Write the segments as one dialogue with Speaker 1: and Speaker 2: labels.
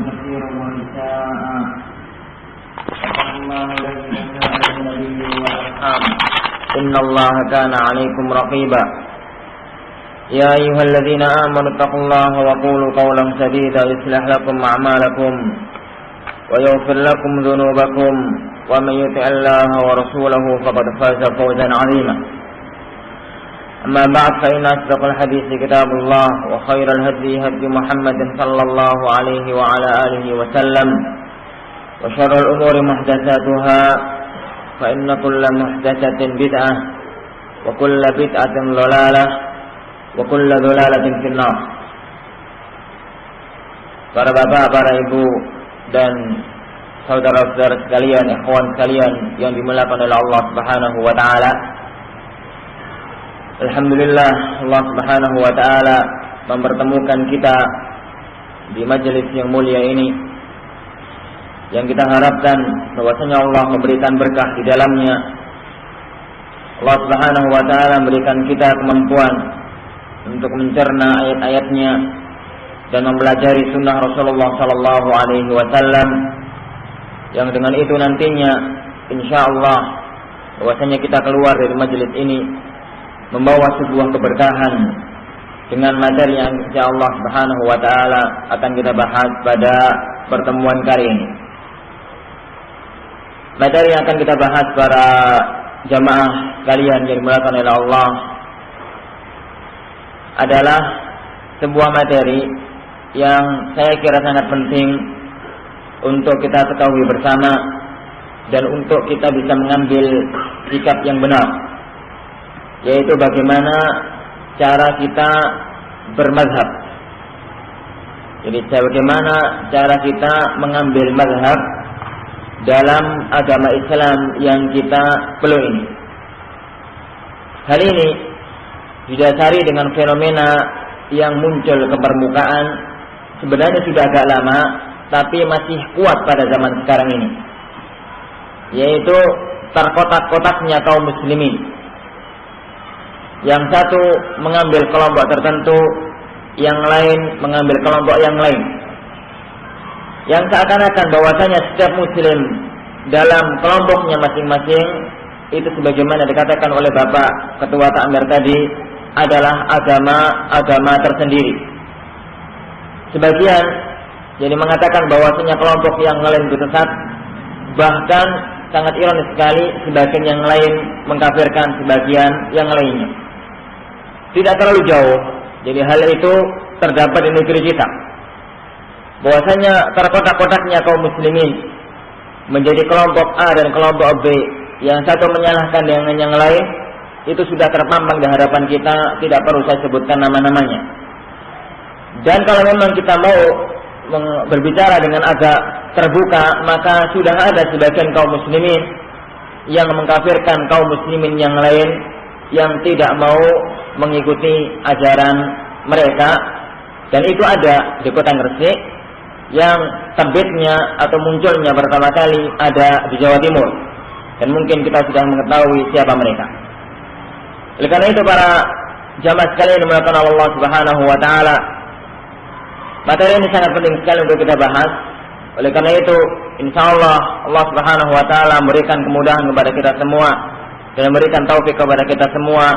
Speaker 1: كثيرا ونساء واتقوا الله الذي تساءلون به والأرحام إن الله كان عليكم رقيبا يا أيها الذين آمنوا اتقوا الله وقولوا قولا سديدا يصلح لكم أعمالكم ويغفر لكم ذنوبكم ومن يطع الله ورسوله فقد فاز فوزا عظيما أما بعد فإن أصدق الحديث كتاب الله وخير الهدي هدي محمد صلى الله عليه وعلى آله وسلم وشر الأمور محدثاتها فإن كل محدثة بدعة وكل بدعة ضلالة وكل ضلالة في النار. Para bapak, para ibu dan saudara-saudara sekalian, ikhwan sekalian yang dimuliakan oleh Allah Subhanahu wa taala. Alhamdulillah, Allah Subhanahu wa taala mempertemukan kita di majelis yang mulia ini, yang kita harapkan bahwasanya Allah memberikan berkah di dalamnya. Allah Subhanahu wa taala memberikan kita kemampuan untuk mencerna ayat-ayatnya dan mempelajari sunnah Rasulullah sallallahu alaihi wasallam, yang dengan itu nantinya insyaallah bahwasanya kita keluar dari majelis ini membawa sebuah keberkahan dengan materi yang insyaallah Subhanahu wa taala akan kita bahas pada pertemuan kali ini. Materi yang akan kita bahas para jamaah sekalian yang dimuliakan oleh Allah adalah sebuah materi yang saya kira sangat penting untuk kita ketahui bersama dan untuk kita bisa mengambil sikap yang benar, yaitu bagaimana cara kita bermazhab. Jadi bagaimana cara kita mengambil mazhab dalam agama Islam yang kita peluk ini. Hal ini didasari dengan fenomena yang muncul ke permukaan sebenarnya sudah agak lama, tapi masih kuat pada zaman sekarang ini, yaitu terkotak-kotaknya kaum muslimin. Yang satu mengambil kelompok tertentu, yang lain mengambil kelompok yang lain, yang seakan-akan bahwasanya setiap muslim dalam kelompoknya masing-masing itu sebagaimana dikatakan oleh Bapak Ketua Takmir tadi adalah agama tersendiri. Sebagian jadi mengatakan bahwasanya kelompok yang lain itu sesat, bahkan sangat ironis sekali sebagian yang lain mengkafirkan sebagian yang lainnya. Tidak terlalu jauh, jadi hal itu terdapat di negeri kita. Bahwasanya terkotak-kotaknya kaum muslimin menjadi kelompok A dan kelompok B, yang satu menyalahkan dengan yang lain, itu sudah terpampang di hadapan kita, tidak perlu saya sebutkan nama-namanya. Dan kalau memang kita mau berbicara dengan agak terbuka, maka sudah ada sebagian kaum muslimin yang mengkafirkan kaum muslimin yang lain yang tidak mau mengikuti ajaran mereka, dan itu ada di Kota Gresik, yang terbitnya atau munculnya pertama kali ada di Jawa Timur, dan mungkin kita sudah mengetahui siapa mereka. Oleh karena itu para jamaah sekalian yang dimuliakan Allah Subhanahu wa taala, materi ini sangat penting sekali untuk kita bahas. Oleh karena itu insyaallah Allah Subhanahu wa taala memberikan kemudahan kepada kita semua dan memberikan taufik kepada kita semua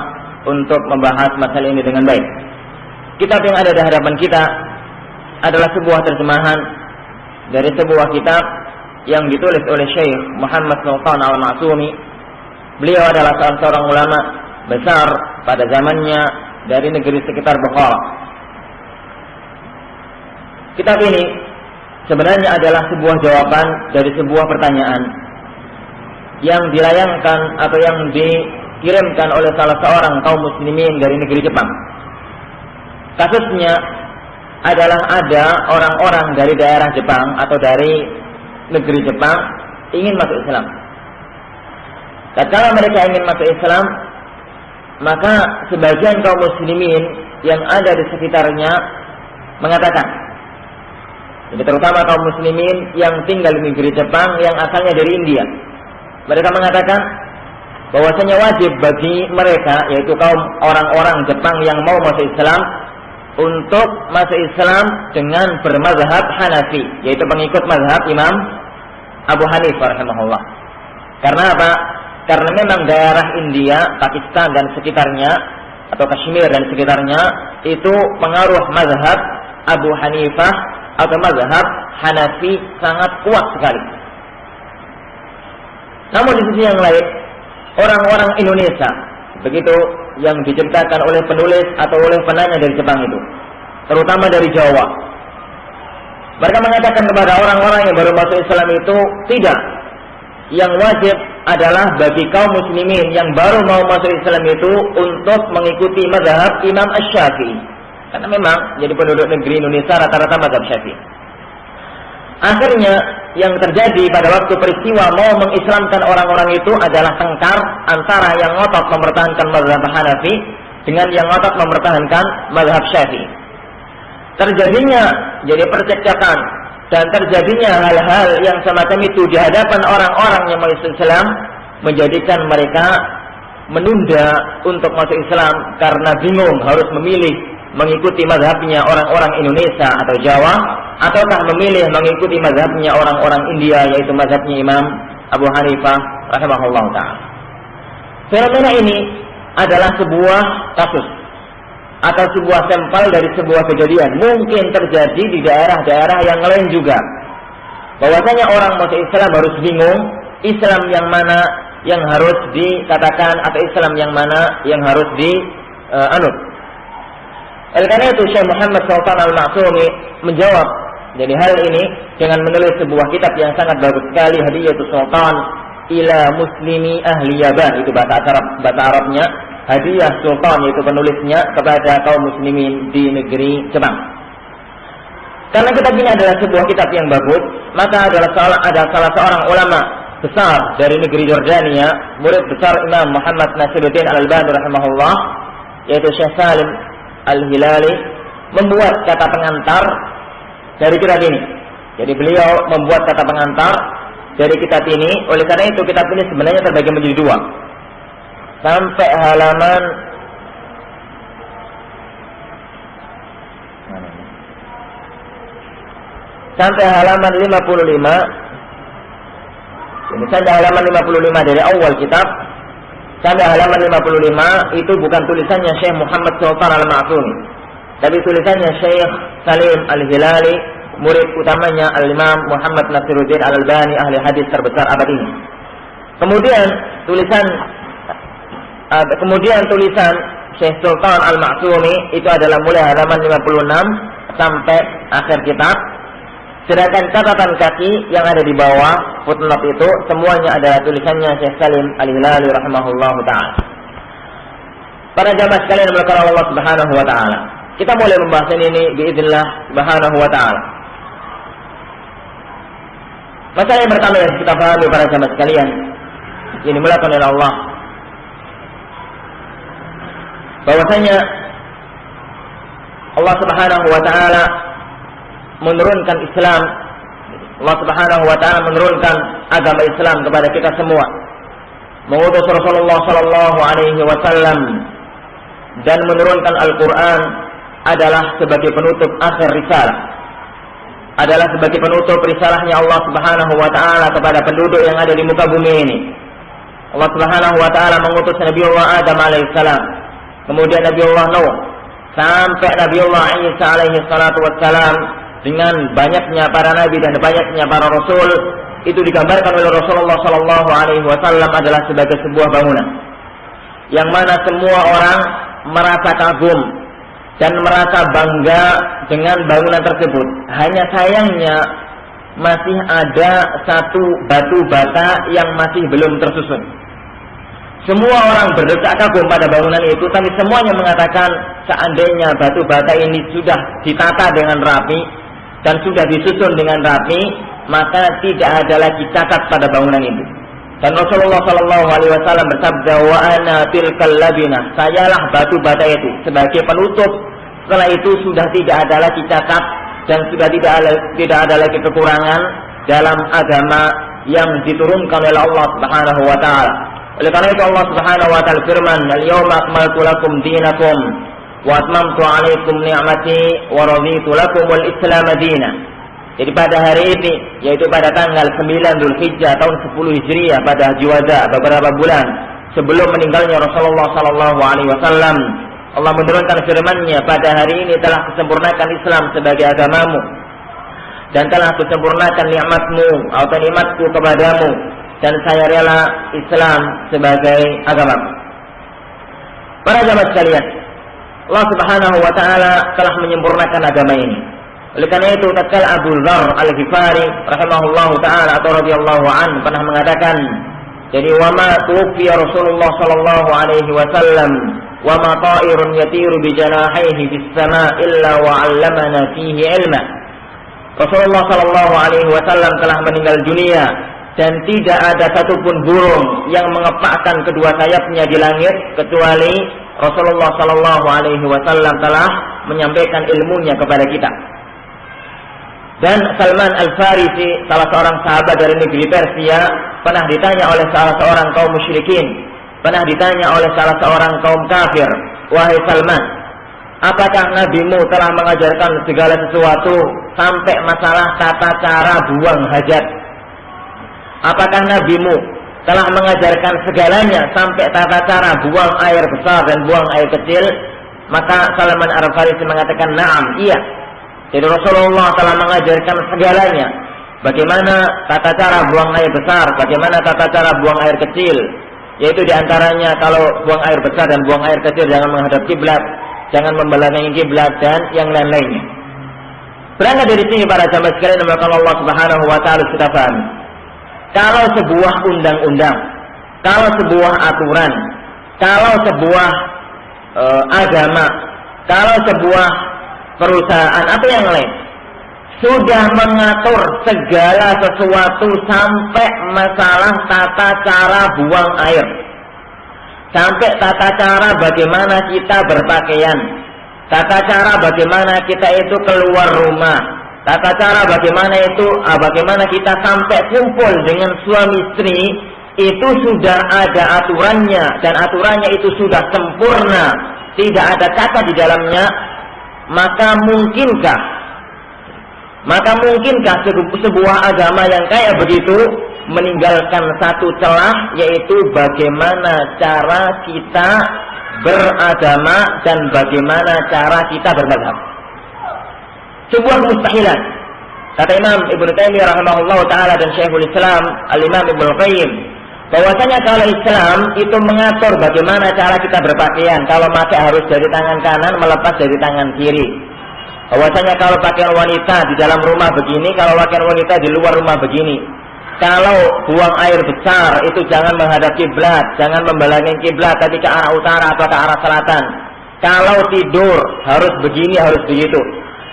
Speaker 1: untuk membahas masalah ini dengan baik. Kitab yang ada di hadapan kita adalah sebuah terjemahan dari sebuah kitab yang ditulis oleh Syekh Muhammad Sultan Al-Ma'sumi. Beliau adalah salah seorang ulama besar pada zamannya dari negeri sekitar Bukhara. Kitab ini sebenarnya adalah sebuah jawaban dari sebuah pertanyaan yang dilayangkan atau yang dikirimkan oleh salah seorang kaum muslimin dari negeri Jepang. Kasusnya adalah ada orang-orang dari daerah Jepang atau dari negeri Jepang ingin masuk Islam. Tatkala mereka ingin masuk Islam, maka sebagian kaum muslimin yang ada di sekitarnya mengatakan, jadi terutama kaum muslimin yang tinggal di negeri Jepang yang asalnya dari India, mereka mengatakan bahwasanya wajib bagi mereka, yaitu kaum orang-orang Jepang yang mau masuk Islam, untuk masuk Islam dengan bermazhab Hanafi, yaitu pengikut mazhab Imam Abu Hanifah rahimahullah. Karena apa? Karena memang daerah India, Pakistan dan sekitarnya, atau Kashmir dan sekitarnya, itu pengaruh mazhab Abu Hanifah atau mazhab Hanafi sangat kuat sekali. Namun di sisi yang lain, orang-orang Indonesia, begitu yang diceritakan oleh penulis atau oleh penanya dari Jepang itu, terutama dari Jawa, mereka mengatakan kepada orang-orang yang baru masuk Islam itu, tidak, yang wajib adalah bagi kaum muslimin yang baru mau masuk Islam itu untuk mengikuti mazhab Imam Asy-Syafi'i. Karena memang jadi penduduk negeri Indonesia rata-rata mazhab Syafi'i. Akhirnya yang terjadi pada waktu peristiwa mau mengislamkan orang-orang itu adalah tengkar antara yang ngotot mempertahankan mazhab Hanafi dengan yang ngotot mempertahankan mazhab Syafi'i. Terjadinya jadi percekcokan dan terjadinya hal-hal yang semacam itu di hadapan orang-orang yang masuk Islam, menjadikan mereka menunda untuk masuk Islam karena bingung harus memilih mengikuti mazhabnya orang-orang Indonesia atau Jawa, ataukah memilih mengikuti mazhabnya orang-orang India, yaitu mazhabnya Imam Abu Hanifah rahimahullah ta'ala. Fenomena ini adalah sebuah kasus atau sebuah sampel dari sebuah kejadian, mungkin terjadi di daerah-daerah yang lain juga, bahwasanya orang masuk Islam harus bingung Islam yang mana yang harus dikatakan atau Islam yang mana yang harus dianut. Oleh karena itu Syekh Muhammad Sultan Al-Ma'sumi menjawab dari hal ini dengan menulis sebuah kitab yang sangat bagus sekali, Hadiyatus Sultan ila Muslimi Ahli Yaban, itu bahasa Arabnya, Hadiah Sultan, yaitu penulisnya kepada kaum muslimin di negeri Jepang. Karena kitab ini adalah sebuah kitab yang bagus, maka ada salah seorang ulama besar dari negeri Jordania, murid besar Imam Muhammad Nasiruddin Al-Albani rahimahullah, yaitu Syekh Salim Al-Hilali, membuat kata pengantar dari kitab ini. Jadi beliau membuat kata pengantar dari kitab ini. Oleh karena itu kitab ini sebenarnya terbagi menjadi dua, sampai halaman sampai halaman 55. Ini sampai halaman 55 dari awal kitab sampai halaman 55 itu bukan tulisannya Syekh Muhammad Sultan Al-Ma'sumi, tapi tulisannya Syekh Salim Al-Hilali, murid utamanya Al-Imam Muhammad Nasiruddin Al-Albani, ahli hadis terbesar abad ini. Kemudian tulisan Syekh Sultan Al-Ma'sumi itu adalah mulai halaman 56 sampai akhir kitab. Sedangkan catatan kaki yang ada di bawah footnote itu semuanya ada tulisannya Syekh Salim Al-Hilali rahimahullahu ta'ala. Para jamaah sekalian yang dimuliakan Allah Subhanahu wa taala, kita mulai membahas ini biiznillah Subhanahu wa taala. Masalah yang pertama yang kita pahami para jamaah sekalian yang dimuliakan oleh Allah, bahwasanya Allah Subhanahu wa taala menurunkan Islam, Allah Subhanahu wa taala menurunkan agama Islam kepada kita semua, mengutus Rasulullah sallallahu alaihi wasallam, dan menurunkan Al-Qur'an adalah sebagai penutup akhir risalah, adalah sebagai penutup risalahnya Allah Subhanahu wa taala kepada penduduk yang ada di muka bumi ini. Allah Subhanahu wa taala mengutus Nabiullah Adam alaihissalam, kemudian Nabiullah Nuh, sampai Nabiullah Isa alaihi salatu wassalam, dengan banyaknya para nabi dan banyaknya para rasul. Itu digambarkan oleh Rasulullah sallallahu alaihi wasallam adalah sebagai sebuah bangunan yang mana semua orang merasa kagum dan merasa bangga dengan bangunan tersebut. Hanya sayangnya masih ada satu batu bata yang masih belum tersusun. Semua orang berdecak kagum pada bangunan itu, tapi semuanya mengatakan seandainya batu bata ini sudah ditata dengan rapi dan sudah disusun dengan rapi, maka tidak ada lagi cacat pada bangunan itu. Dan Rasulullah sallallahu alaihi wasallam bersabda, wa ana tilkal labinah, sayalah batu bata itu sebagai penutup. Setelah itu sudah tidak ada lagi cacat dan sudah tidak ada lagi kekurangan dalam agama yang diturunkan oleh Allah Subhanahu wa taala. Oleh karena itu Allah Subhanahu wa taala firman, "Al-yauma akmaltu lakum dinakum wa atmamtu 'alaikum ni'mati wa raditu lakumul Islam dinan. Jadi pada hari ini, yaitu pada tanggal 9 Dzulhijjah tahun 10 Hijriah pada Haji Wada, beberapa bulan sebelum meninggalnya Rasulullah sallallahu alaihi wasallam, Allah menurunkan firman-Nya, pada hari ini telah kusempurnakan Islam sebagai agamamu dan telah kusempurnakan nikmatmu atau nikmatku kepadamu, dan saya rela Islam sebagai agamamu. Para jamaah sekalian, Allah Subhanahu wa taala telah menyempurnakan agama ini. Oleh karena itu, tatkala Abu Dzar Al-Ghifari rahimahullahu taala atau radhiyallahu anhu pernah mengatakan, jadi wa ma tuwfiya Rasulullah sallallahu alaihi wasallam wa ma ta'irun yatiru bi janahihi fis sama' illa wa 'allamana fihi ilma. Rasulullah sallallahu alaihi wasallam telah meninggal dunia dan tidak ada satupun burung yang mengepakkan kedua sayapnya di langit kecuali Rasulullah sallallahu alaihi wasallam telah menyampaikan ilmunya kepada kita. Dan Salman Al-Farisi, salah seorang sahabat dari negeri Persia, pernah ditanya oleh salah seorang kaum musyrikin, pernah ditanya oleh salah seorang kaum kafir, wahai Salman, apakah nabimu telah mengajarkan segala sesuatu sampai masalah tata cara buang hajat? Apakah nabimu telah mengajarkan segalanya sampai tata cara buang air besar dan buang air kecil? Maka Salman Al-Farisi mengatakan, na'am, iya. Jadi Rasulullah telah mengajarkan segalanya. Bagaimana tata cara buang air besar, bagaimana tata cara buang air kecil. Yaitu diantaranya kalau buang air besar dan buang air kecil jangan menghadap kiblat, jangan membelakangi kiblat, dan yang lain-lainnya. Berangkat dari sini para jamaah sekalian yang dimuliakan Allah Subhanahu wa taala, kita pahami, kalau sebuah undang-undang, kalau sebuah aturan, kalau sebuah agama, kalau sebuah perusahaan atau yang lain sudah mengatur segala sesuatu sampai masalah tata cara buang air, sampai tata cara bagaimana kita berpakaian, tata cara bagaimana kita itu keluar rumah, tata cara bagaimana kita sampai kumpul dengan suami istri, itu sudah ada aturannya, dan aturannya itu sudah sempurna, tidak ada cacat di dalamnya. Maka mungkinkah sebuah agama yang kayak begitu meninggalkan satu celah, yaitu bagaimana cara kita beragama dan bagaimana cara kita bermadzhab? Sebuah kemustahilan. Kata Imam Ibnu Taimiyah rahimahullah taala dan Syekhul Islam Al-Imam Ibnu Qayyim, bahwasanya kalau Islam itu mengatur bagaimana cara kita berpakaian, kalau pakai harus dari tangan kanan, melepas dari tangan kiri. Bahwasanya kalau pakaian wanita di dalam rumah begini, kalau pakaian wanita di luar rumah begini. Kalau buang air besar itu jangan menghadap kiblat, jangan membelakangi kiblat, tapi ke arah utara atau ke arah selatan. Kalau tidur harus begini, harus begitu.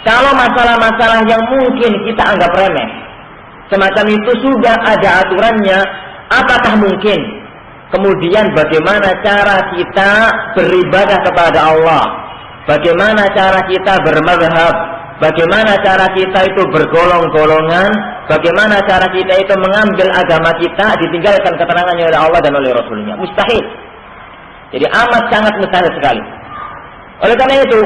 Speaker 1: Kalau masalah-masalah yang mungkin kita anggap remeh, semacam itu sudah ada aturannya. Apakah mungkin kemudian bagaimana cara kita beribadah kepada Allah, bagaimana cara kita bermadzhab, bagaimana cara kita itu bergolong-golongan, bagaimana cara kita itu mengambil agama kita ditinggalkan keterangannya oleh Allah dan oleh Rasulnya? Mustahil. Jadi amat sangat mustahil sekali. Oleh karena itu,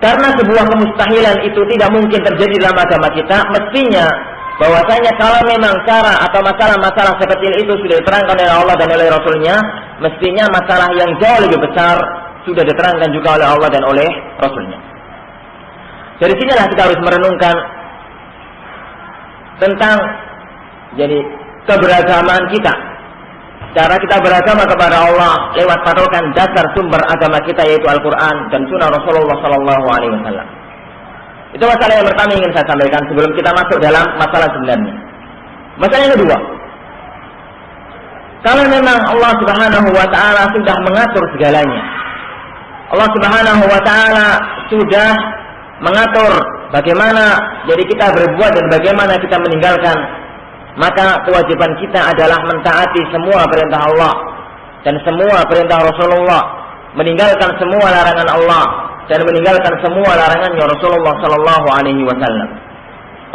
Speaker 1: karena sebuah kemustahilan itu tidak mungkin terjadi dalam agama kita, mestinya bahwasanya kalau memang cara atau masalah-masalah seperti itu sudah diterangkan oleh Allah dan oleh Rasulnya, mestinya masalah yang jauh lebih besar sudah diterangkan juga oleh Allah dan oleh Rasulnya. Dari sinilah kita harus merenungkan tentang jadi keberagaman kita, cara kita beragama kepada Allah lewat patokan dasar sumber agama kita, yaitu Al-Quran dan Sunnah Rasulullah SAW. Itu masalah yang pertama ingin saya sampaikan sebelum kita masuk dalam masalah sebenarnya. Masalah yang kedua, kalau memang Allah Subhanahu wa taala sudah mengatur segalanya, Allah Subhanahu wa taala sudah mengatur bagaimana jadi kita berbuat dan bagaimana kita meninggalkan, maka kewajiban kita adalah mentaati semua perintah Allah dan semua perintah Rasulullah, meninggalkan semua larangan Allah dan meninggalkan semua larangannya Rasulullah sallallahu alaihi wasallam.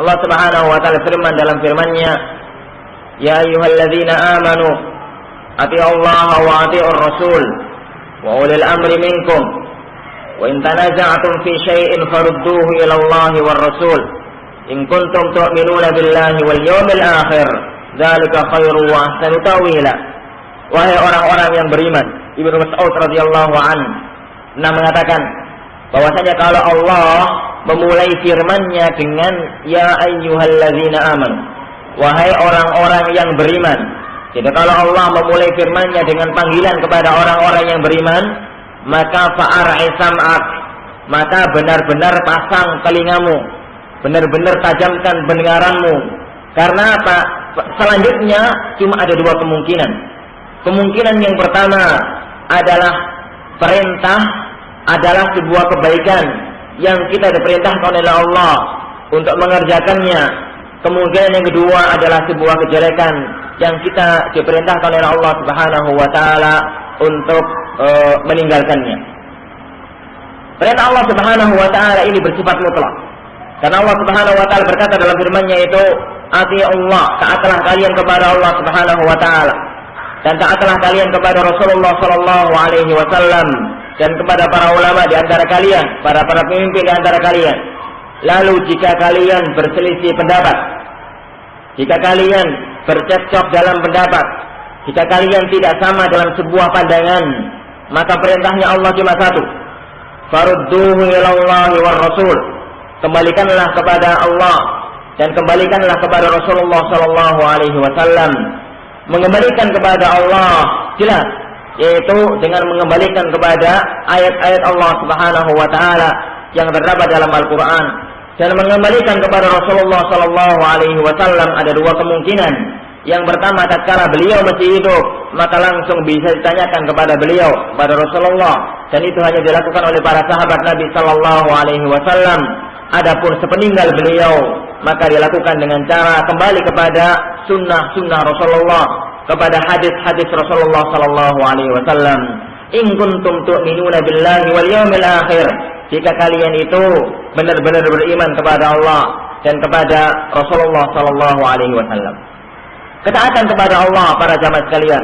Speaker 1: Allah Subhanahu wa taala firman dalam firman-Nya, "Ya ayyuhalladzina amanu atii'u Allah wa atii'ur rasul wa ulil amri minkum Wa in tanaza'tum fi syai'in farudduhu ila Allah war Rasul. In kuntum tu'minuna billahi wal yawmil akhir. Dzalika khairu wa ahsanu ta'wila. Wahai orang-orang yang beriman, Ibnu Mas'ud radhiyallahu anhu mengatakan bahwasanya kalau Allah memulai firman-Nya dengan ya ayyuhalladzina amanu, wahai orang-orang yang beriman. Jadi kalau Allah memulai firman-Nya dengan panggilan kepada orang-orang yang beriman, maka fa'ar'i sam'ak, maka benar-benar pasang telingamu, benar-benar tajamkan pendengaranmu. Karena apa? Selanjutnya cuma ada dua kemungkinan. Kemungkinan yang pertama adalah perintah, adalah sebuah kebaikan yang kita diperintahkan oleh Allah untuk mengerjakannya. Kemungkinan yang kedua adalah sebuah kejelekan yang kita diperintahkan oleh Allah Subhanahu wa taala untuk meninggalkannya. Perintah Allah Subhanahu wa taala ini bersifat mutlak. Karena Allah Subhanahu wa taala berkata dalam firman-Nya itu, "Atii'ullah", taatlah kalian kepada Allah Subhanahu wa taala, dan taatlah kalian kepada Rasulullah sallallahu alaihi wasallam, dan kepada para ulama di antara kalian, para pemimpin di antara kalian. Lalu jika kalian berselisih pendapat, jika kalian bercekcok dalam pendapat, jika kalian tidak sama dalam sebuah pandangan, maka perintahnya Allah cuma satu. Farudduhu ilallahi war Rasul. Kembalikanlah kepada Allah dan kembalikanlah kepada Rasulullah sallallahu alaihi wasallam. Mengembalikan kepada Allah jelas, yaitu dengan mengembalikan kepada ayat-ayat Allah Subhanahu wa taala yang terdapat dalam Al-Qur'an, dan mengembalikan kepada Rasulullah sallallahu alaihi wasallam ada dua kemungkinan. Yang pertama, tatkala beliau masih hidup, maka langsung bisa ditanyakan kepada beliau, kepada Rasulullah, dan itu hanya dilakukan oleh para sahabat Nabi sallallahu alaihi wasallam. Adapun sepeninggal beliau, maka dilakukan dengan cara kembali kepada sunnah-sunnah Rasulullah, kepada hadis-hadis Rasulullah sallallahu alaihi wasallam. In kuntum tu'minuna billahi wal yawmil akhir. Jika kalian itu benar-benar beriman kepada Allah dan kepada Rasulullah sallallahu alaihi wasallam. Ketaatan kepada Allah para jamaah sekalian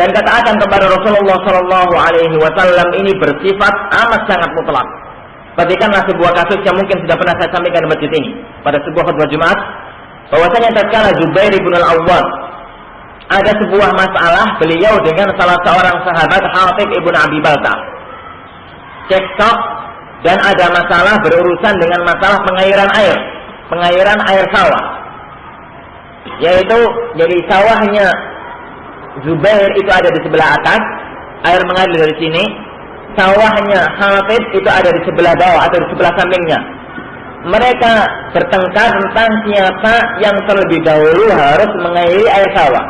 Speaker 1: dan ketaatan kepada Rasulullah sallallahu alaihi wasallam ini bersifat amat sangat mutlak. Perhatikanlah sebuah kasus yang mungkin sudah pernah saya sampaikan di masjid ini pada sebuah khutbah Jumat, bahwasanya tatkala Zubair bin Al-Awwam ada sebuah masalah beliau dengan salah seorang sahabat Hatib ibn Abi Baltah. Cekcok dan ada masalah berurusan dengan masalah pengairan air sawah. Yaitu jadi sawahnya Zubair itu ada di sebelah atas, air mengalir dari sini. Sawahnya Hatib itu ada di sebelah bawah atau di sebelah sampingnya. Mereka bertengkar tentang siapa yang terlebih dahulu harus mengairi air sawah.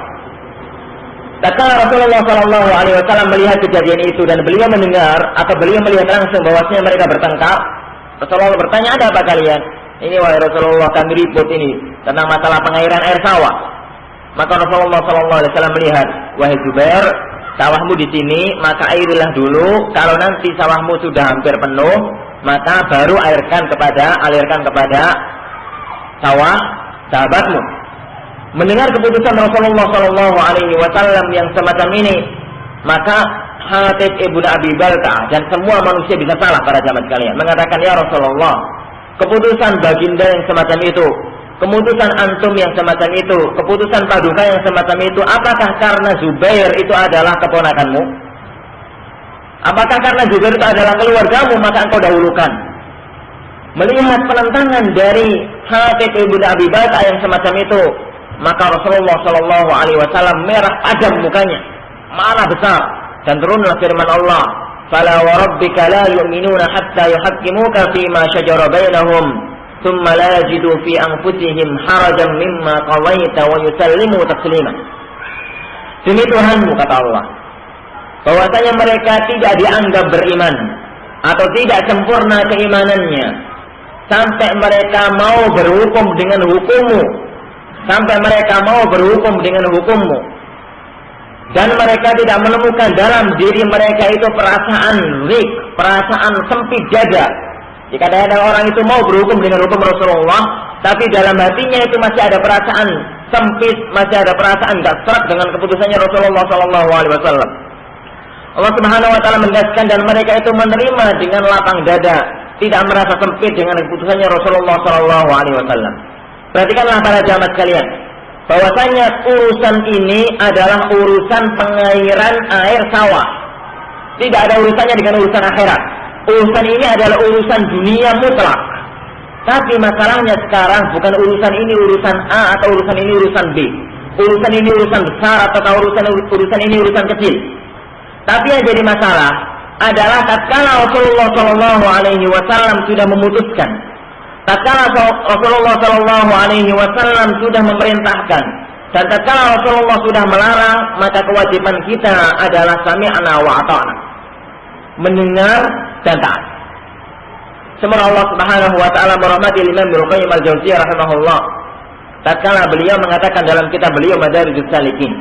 Speaker 1: Tatkala Rasulullah sallallahu alaihi wasallam melihat kejadian itu dan beliau mendengar atau beliau melihat langsung bahwasanya mereka bertengkar, Rasulullah bertanya, "Ada apa kalian?" "Ini wahai Rasulullah, kami ribut ini tentang masalah pengairan air sawah." Maka Rasulullah sallallahu alaihi wasallam melihat, "Wahai Zubair, sawahmu di sini, maka airilah dulu. Kalau nanti sawahmu sudah hampir penuh, maka baru alirkan kepada sawah sahabatmu." Mendengar keputusan Rasulullah sallallahu alaihi wasallam yang semacam ini, maka Hatib ibn Abi Baltah dan semua manusia bisa salah para jamaah sekalian, mengatakan, "Ya Rasulullah, keputusan baginda yang semacam itu, keputusan antum yang semacam itu, keputusan paduka yang semacam itu, apakah karena Zubair itu adalah keponakanmu? Apakah karena Zubair itu adalah keluargamu, maka engkau dahulukan?" Melihat penentangan dari Hatib ibn Abi Baltah yang semacam itu, maka Rasulullah sallallahu alaihi wasallam merah padam mukanya, marah besar, dan turunlah firman Allah, "Fala wa rabbika la yu'minuna hatta yuhaqqimuka fima shajara bainahum, thumma la yajidu fi anfusihim harajan mimma qadaita wa yusallimu taslima." Demi Tuhanmu, kata Allah, bahwasanya mereka tidak dianggap beriman atau tidak sempurna keimanannya sampai mereka mau berhukum dengan hukummu, sampai mereka mau berhukum dengan hukummu, dan mereka tidak menemukan dalam diri mereka itu perasaan rik, perasaan sempit dada. Jika ada orang itu mau berhukum dengan hukum Rasulullah, tapi dalam hatinya itu masih ada perasaan sempit, masih ada perasaan gak serak dengan keputusannya Rasulullah sallallahu alaihi wasallam. Allah Subhanahu wa taala menegaskan dan mereka itu menerima dengan lapang dada, tidak merasa sempit dengan keputusannya Rasulullah sallallahu alaihi wasallam. Perhatikanlah para jamaah sekalian, bahwasanya urusan ini adalah urusan pengairan air sawah. Tidak ada urusannya dengan urusan akhirat. Urusan ini adalah urusan dunia mutlak. Tapi masalahnya sekarang bukan urusan ini urusan A atau urusan ini urusan B. Urusan ini urusan besar atau urusan ini urusan kecil. Tapi yang jadi masalah adalah tatkala Rasulullah Shallallahu Alaihi Wasallam sudah memutuskan, tatkala Rasulullah Shallallahu Alaihi Wasallam sudah memerintahkan, dan tatkala Rasulullah sudah melarang, maka kewajiban kita adalah sami'na wa ata'na, mendengar dan taat. Semoga Allah Subhanahu wa taala merahmati Imam Ibnu Qayyim al-Jauziyah rahimahullah. Tatkala beliau mengatakan dalam kitab beliau Madarijus Salikin,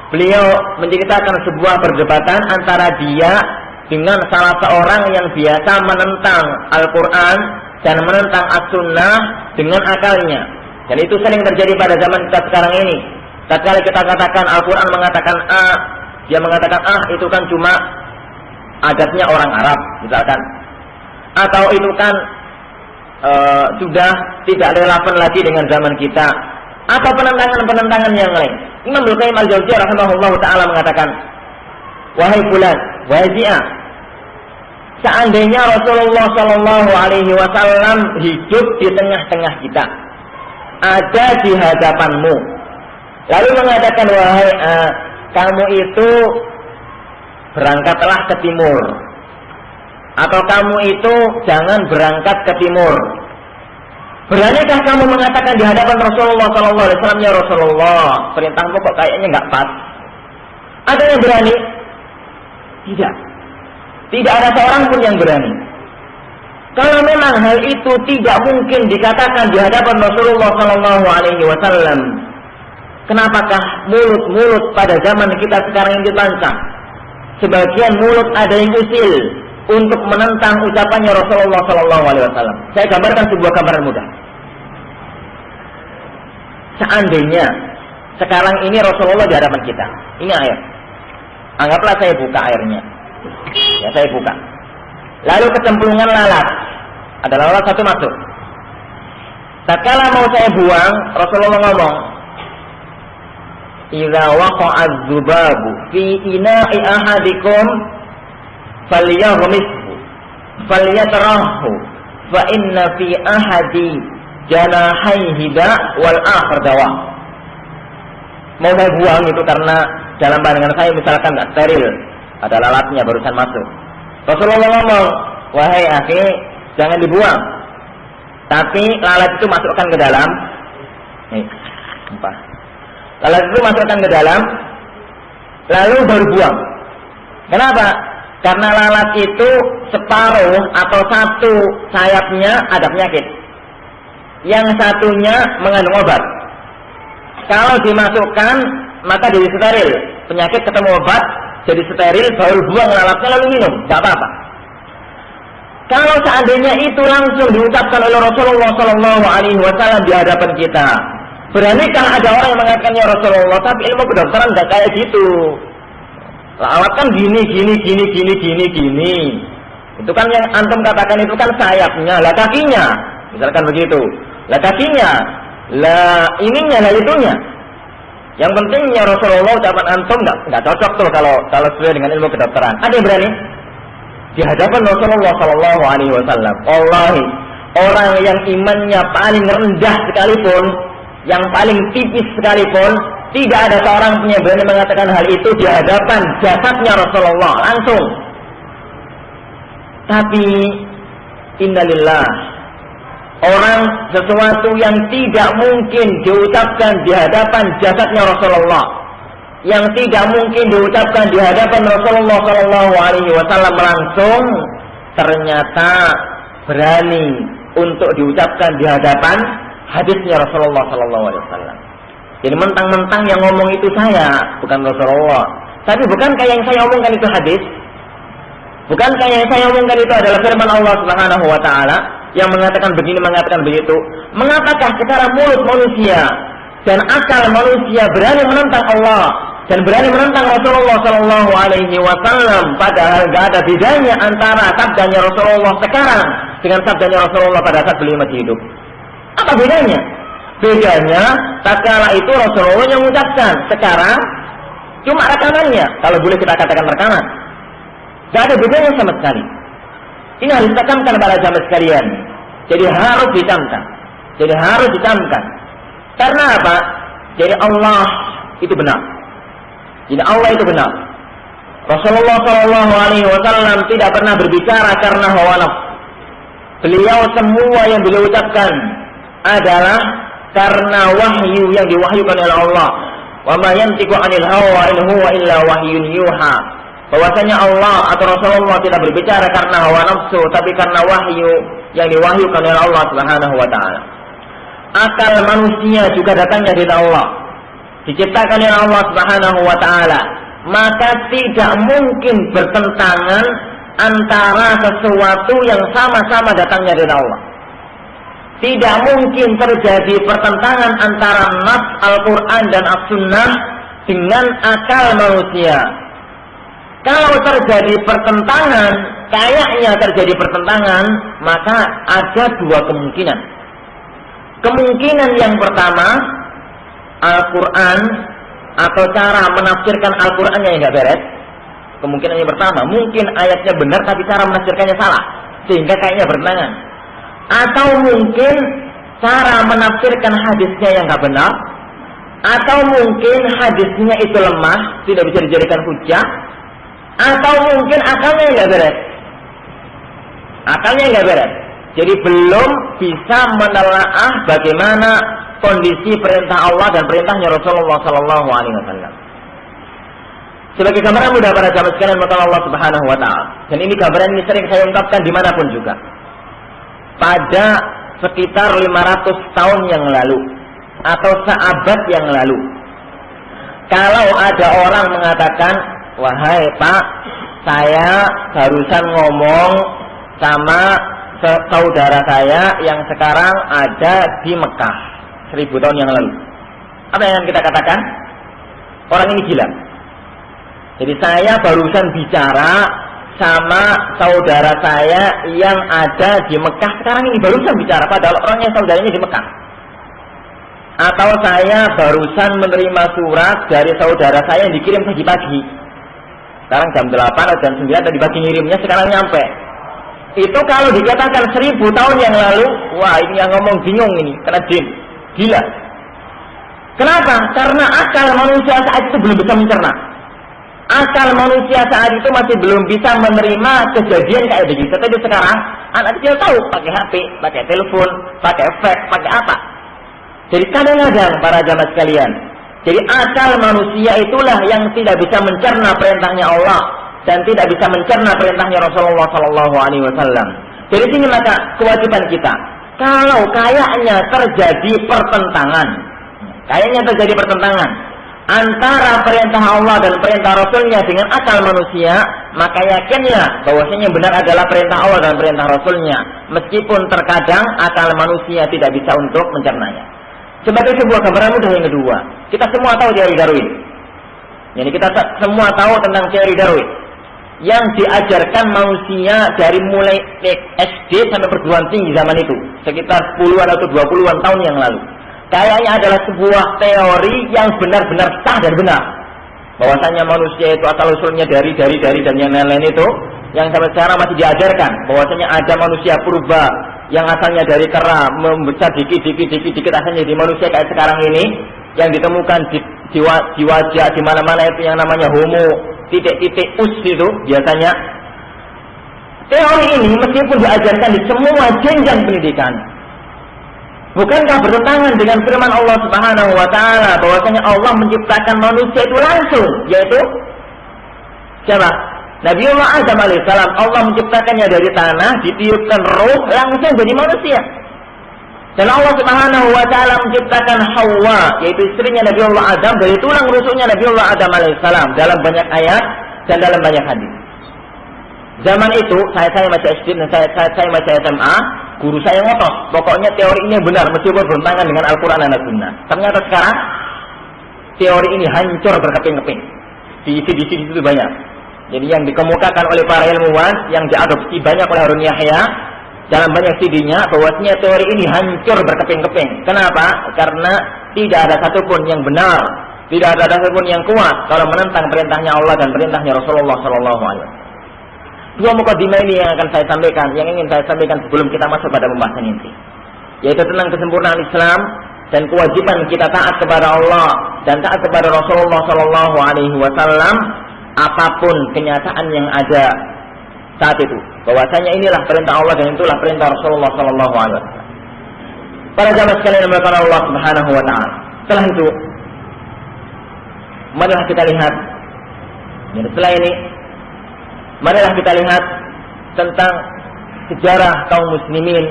Speaker 1: beliau menceritakan sebuah perdebatan antara dia dengan salah seorang yang biasa menentang Al-Quran dan menentang As-Sunnah dengan akalnya. Dan itu sering terjadi pada zaman kita sekarang ini. Tatkala kita katakan Al-Quran mengatakan A, dia mengatakan itu kan cuma adatnya orang Arab misalkan, atau itu kan sudah tidak relevan lagi dengan zaman kita, atau penentangan-penentangan yang lain. Imam Ibnu Qayyim al-Jauziyah rahimahullahu taala mengatakan, wahai fulan, wahai Zi'a, seandainya Rasulullah sallallahu alaihi wasallam hidup di tengah-tengah kita, ada di hadapanmu, lalu mengatakan, wahai kamu itu berangkatlah ke timur, atau kamu itu jangan berangkat ke timur. Beranikah kamu mengatakan di hadapan Rasulullah sallallahu alaihi wasallam, ya Rasulullah, perintahmu kok kayaknya enggak pas? Ada yang berani? Tidak. Tidak ada seorang pun yang berani. Kalau memang hal itu tidak mungkin dikatakan di hadapan Rasulullah sallallahu alaihi wasallam, kenapakah mulut-mulut pada zaman kita sekarang ini dipancang? Sebagian mulut ada yang usil untuk menentang ucapannya Rasulullah sallallahu alaihi wasallam. Saya gambarkan sebuah gambaran mudah. Seandainya sekarang ini Rasulullah di hadapan kita, ini air. Anggaplah saya buka airnya. Ya, saya buka. Lalu kecemplungan lalat. Ada lalat satu masuk. Tatkala mau saya buang, Rasulullah ngomong, "Idza waqa'a adz-dzubabu fi ina'i ahadikum falyaghmishu falyatrahu fa inna fi ahadi janahaihi da wal akhir dawa." Mau saya buang itu karena dalam pandangan saya misalkan tidak steril, ada lalatnya barusan masuk. Rasulullah ngomong, wahai akhi, jangan dibuang, tapi lalat itu masukkan ke dalam. Lalat itu masukkan ke dalam, lalu baru buang. Kenapa? Karena lalat itu separuh atau satu sayapnya ada penyakit, yang satunya mengandung obat. Kalau dimasukkan maka jadi steril, penyakit ketemu obat jadi steril, baru buang lalatnya lalu minum, tidak apa-apa. Kalau seandainya itu langsung diucapkan oleh Rasulullah Sallallahu Alaihi Wasallam di hadapan kita, beranikah ada orang yang mengatakan, ya Rasulullah, tapi ilmu kedokteran tidak kayak gitu. Lalat kan gini. Itu kan yang antum katakan itu kan sayapnya, lah kakinya, misalkan begitu. Lah kakinya, lah ininya, lah itunya. Yang pentingnya Rasulullah ucapan antum nggak cocok tuh kalau sesuai dengan ilmu kedokteran. Ada yang berani di hadapan Rasulullah Sallallahu Alaihi Wasallam? Wallahi, orang yang imannya paling rendah sekalipun, yang paling tipis sekalipun, tidak ada seorang pun yang berani mengatakan hal itu di hadapan jasadnya Rasulullah langsung. Tapi innalillah, orang sesuatu yang tidak mungkin diucapkan di hadapan jasadnya Rasulullah, yang tidak mungkin diucapkan di hadapan Rasulullah Sallallahu Alaihi Wasallam langsung, ternyata berani untuk diucapkan di hadapan hadisnya Rasulullah Sallallahu Alaihi Wasallam. Jadi mentang-mentang yang ngomong itu saya, bukan Rasulullah. Tapi bukankah yang saya omongkan itu hadis? Bukankah yang saya omongkan itu adalah firman Allah Subhanahu Wa Taala yang mengatakan begini, mengatakan begitu? Mengapakah secara mulut manusia dan akal manusia berani menentang Allah dan berani menentang Rasulullah Shallallahu Alaihi Wasallam, padahal nggak ada bedanya antara sabdanya Rasulullah sekarang dengan sabdanya Rasulullah pada saat beliau masih hidup. Apa bedanya? Bedanya, tatkala itu Rasulullah yang mengucapkan, sekarang cuma rekamannya, kalau boleh kita katakan rekaman. Gak ada bedanya sama sekali. Ini harus ditekankan para jamaah sekalian. Jadi harus ditamkan. Karena apa? Jadi Allah itu benar. Jadi Allah itu benar. Rasulullah Shallallahu Alaihi Wasallam tidak pernah berbicara karena hawa nafsu. Beliau semua yang beliau ucapkan adalah karena wahyu yang diwahyukan oleh Allah. Wa ma yantiqu 'anil hawa in huwa illa wahyun yuha. Bahwasanya Allah atau Rasulullah tidak berbicara karena hawa nafsu, tapi karena wahyu yang diwahyukan oleh Allah Subhanahu wa taala. Akal manusia juga datangnya dari Allah, diciptakan oleh Allah Subhanahu wa taala. Maka tidak mungkin bertentangan antara sesuatu yang sama-sama datangnya dari Allah. Tidak mungkin terjadi pertentangan antara nas Al-Quran dan As-Sunnah dengan akal manusia. Kalau terjadi pertentangan, kayaknya terjadi pertentangan, maka ada dua kemungkinan. Kemungkinan yang pertama, Al-Quran atau cara menafsirkan Al-Qurannya yang nggak beres. Kemungkinan yang pertama, mungkin ayatnya benar tapi cara menafsirkannya salah, sehingga kayaknya bertentangan. Atau mungkin cara menafsirkan hadisnya yang nggak benar, atau mungkin hadisnya itu lemah, tidak bisa dijadikan hujjah, atau mungkin akalnya nggak beres. Jadi belum bisa menelaah bagaimana kondisi perintah Allah dan perintahnya Rasulullah Sallallahu Alaihi Wasallam. Sebagai gambaran mudah para jamaah sekalian maka Allah Subhanahu Wa Taala. Dan ini gambaran ini sering saya ungkapkan dimanapun juga. Pada sekitar 500 tahun yang lalu atau seabad yang lalu, kalau ada orang mengatakan, wahai Pak, saya barusan ngomong sama saudara saya yang sekarang ada di Mekah 1000 tahun yang lalu, apa yang kita katakan? Orang ini gila. Jadi saya barusan bicara sama saudara saya yang ada di Mekah sekarang ini, barusan bicara padahal orangnya saudaranya di Mekah. Atau saya barusan menerima surat dari saudara saya yang dikirim pagi-pagi, sekarang jam 8 atau jam 9 tadi pagi ngirimnya, sekarang nyampe. Itu kalau dikatakan 1000 tahun yang lalu, wah ini yang ngomong bingung ini, kena jin, gila. Kenapa? Karena akal manusia saat itu belum bisa mencerna. Akal manusia saat itu masih belum bisa menerima kejadian kayak begitu. Tapi sekarang anak kecil tahu pakai HP, pakai telepon, pakai fax, pakai apa. Jadi kadang-kadang para jamaah sekalian, jadi akal manusia itulah yang tidak bisa mencerna perintahnya Allah dan tidak bisa mencerna perintahnya Rasulullah Sallallahu Alaihi Wasallam. Jadi sini maka kewajiban kita, kalau kayaknya terjadi pertentangan antara perintah Allah dan perintah Rasulnya dengan akal manusia, maka yakinlah bahwasanya yang benar adalah perintah Allah dan perintah Rasulnya, meskipun terkadang akal manusia tidak bisa untuk mencernanya. Sebagai sebuah gambaran mudah yang kedua, kita semua tahu teori Darwin. Jadi kita semua tahu tentang teori Darwin yang diajarkan manusia dari mulai SD sampai perguruan tinggi zaman itu, sekitar 10-an atau 20-an tahun yang lalu. Kayaknya adalah sebuah teori yang benar-benar sah dan benar, bahwasanya manusia itu asal usulnya dari dan yang lain-lain itu, yang sampai sekarang masih diajarkan bahwasanya ada manusia purba yang asalnya dari kera membesar dikit asalnya di manusia kayak sekarang ini, yang ditemukan di wajah di mana-mana itu yang namanya homo titik-titik us itu biasanya. Teori ini meskipun diajarkan di semua jenjang pendidikan, bukankah bertentangan dengan firman Allah Subhanahu wa taala bahwasanya Allah menciptakan manusia itu langsung, yaitu siapa? Nabiullah Adam alaihissalam. Allah menciptakannya dari tanah, ditiupkan ruh, langsung jadi manusia. Dan Allah Subhanahu wa taala menciptakan Hawa, yaitu istrinya Nabiullah Adam, dari tulang rusuknya Nabiullah Adam alaihissalam, dalam banyak ayat dan dalam banyak hadis. Zaman itu saya masih SD dan saya masih SMA, guru saya ngotot, pokoknya teori ini benar meskipun bertentangan dengan Al-Quran dan As-Sunnah. Ternyata sekarang teori ini hancur berkeping-keping. Di sini itu banyak. Jadi yang dikemukakan oleh para ilmuwan, yang diadopsi banyak oleh Harun Yahya dalam banyak CD-nya, bahwasanya teori ini hancur berkeping-keping. Kenapa? Karena tidak ada satupun yang benar, tidak ada satupun yang kuat kalau menentang perintahnya Allah dan perintahnya Rasulullah SAW. Dua mukadimah ini yang akan saya sampaikan, yang ingin saya sampaikan sebelum kita masuk pada pembahasan inti, yaitu tentang kesempurnaan Islam dan kewajiban kita taat kepada Allah dan taat kepada Rasulullah SAW apapun kenyataan yang ada saat itu. Bahwasanya inilah perintah Allah dan itulah perintah Rasulullah SAW. Para jamaah sekalian yang dimuliakan Allah Subhanahu wa taala. Setelah itu, marilah kita lihat. Dan setelah ini, marilah kita lihat tentang sejarah kaum muslimin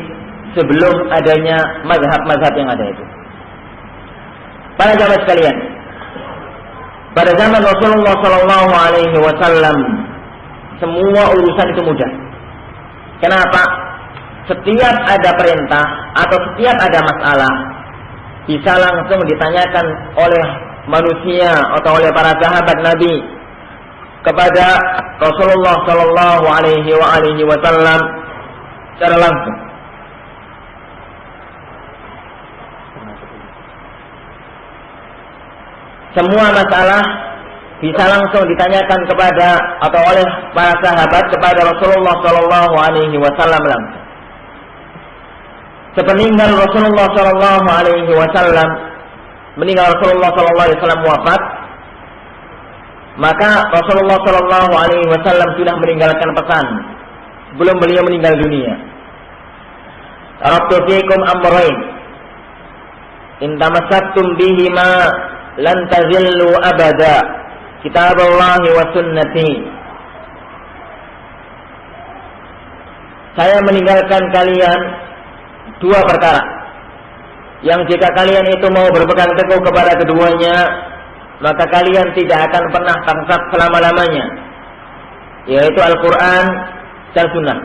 Speaker 1: sebelum adanya mazhab-mazhab yang ada itu. Para jamaah sekalian, pada zaman Rasulullah SAW, semua urusan itu mudah. Kenapa? Setiap ada perintah atau setiap ada masalah bisa langsung ditanyakan oleh manusia atau oleh para sahabat Nabi kepada Rasulullah SAW secara langsung. Semua masalah bisa langsung ditanyakan kepada atau oleh para sahabat kepada Rasulullah SAW langsung. Sepeninggal Rasulullah SAW, meninggal Rasulullah SAW wafat, maka Rasulullah SAW sudah meninggalkan pesan sebelum beliau meninggal dunia. Taraktu fiikum amrayn in tamassaktum bihima lan tazillu abada, kitaballahi wa sunnati. Saya meninggalkan kalian dua perkara yang jika kalian itu mau berpegang teguh kepada keduanya, maka kalian tidak akan pernah tersesat selama-lamanya, yaitu Al-Quran dan Sunnah.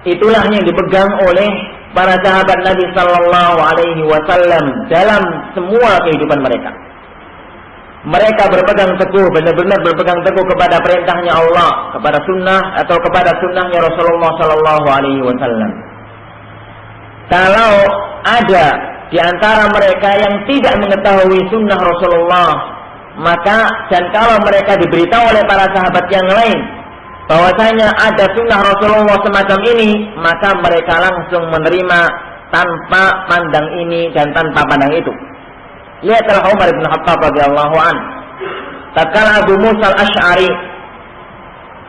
Speaker 1: Itulah yang dipegang oleh para sahabat Nabi Sallallahu Alaihi Wasallam dalam semua kehidupan mereka. Mereka berpegang teguh, benar-benar berpegang teguh kepada perintahnya Allah, kepada sunnah atau kepada sunnahnya Rasulullah Sallallahu Alaihi Wasallam. Kalau ada di antara mereka yang tidak mengetahui sunnah Rasulullah, maka dan kalau mereka diberitahu oleh para sahabat yang lain bahwasanya ada sunnah Rasulullah semacam ini, maka mereka langsung menerima tanpa pandang ini dan tanpa pandang itu. Lihatlah Umar bin Khattab radhiyallahu an. Tatkala Abu Musa al-Asy'ari,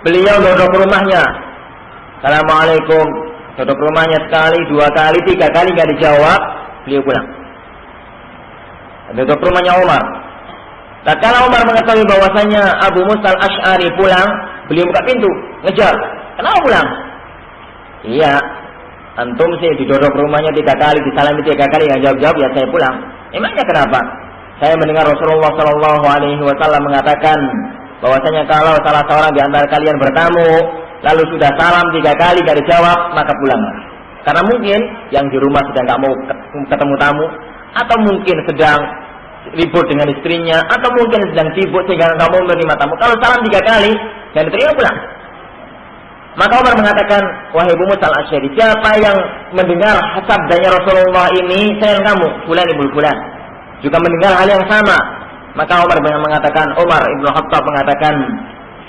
Speaker 1: beliau duduk ke rumahnya, Assalamualaikum, duduk ke rumahnya sekali, dua kali, tiga kali nggak dijawab, beliau pulang. Duduk ke rumahnya Umar. Tatkala Umar mengetahui bahwasanya Abu Musa al-Asy'ari pulang, beliau buka pintu, ngejar. Kenapa pulang? Iya, antum sih didodok rumahnya tiga kali, disalami tiga kali, nggak jawab-jawab, ya saya pulang. Emangnya kenapa? Saya mendengar Rasulullah Sallallahu Alaihi Wasallam mengatakan bahwasanya kalau salah seorang di antara kalian bertamu, lalu sudah salam tiga kali nggak dijawab, maka pulanglah. Karena mungkin yang di rumah sedang nggak mau ketemu tamu, atau mungkin sedang ribut dengan istrinya, atau mungkin sedang sibuk sehingga nggak mau menerima tamu. Kalau salam tiga kali dan diterima, pulang. Maka Umar mengatakan, wahai Abu Musa al-Asy'ari, siapa yang mendengar sabdanya Rasulullah ini, sayang kamu, fulan ibnu fulan, juga mendengar hal yang sama. Maka Umar Ibn Khattab mengatakan,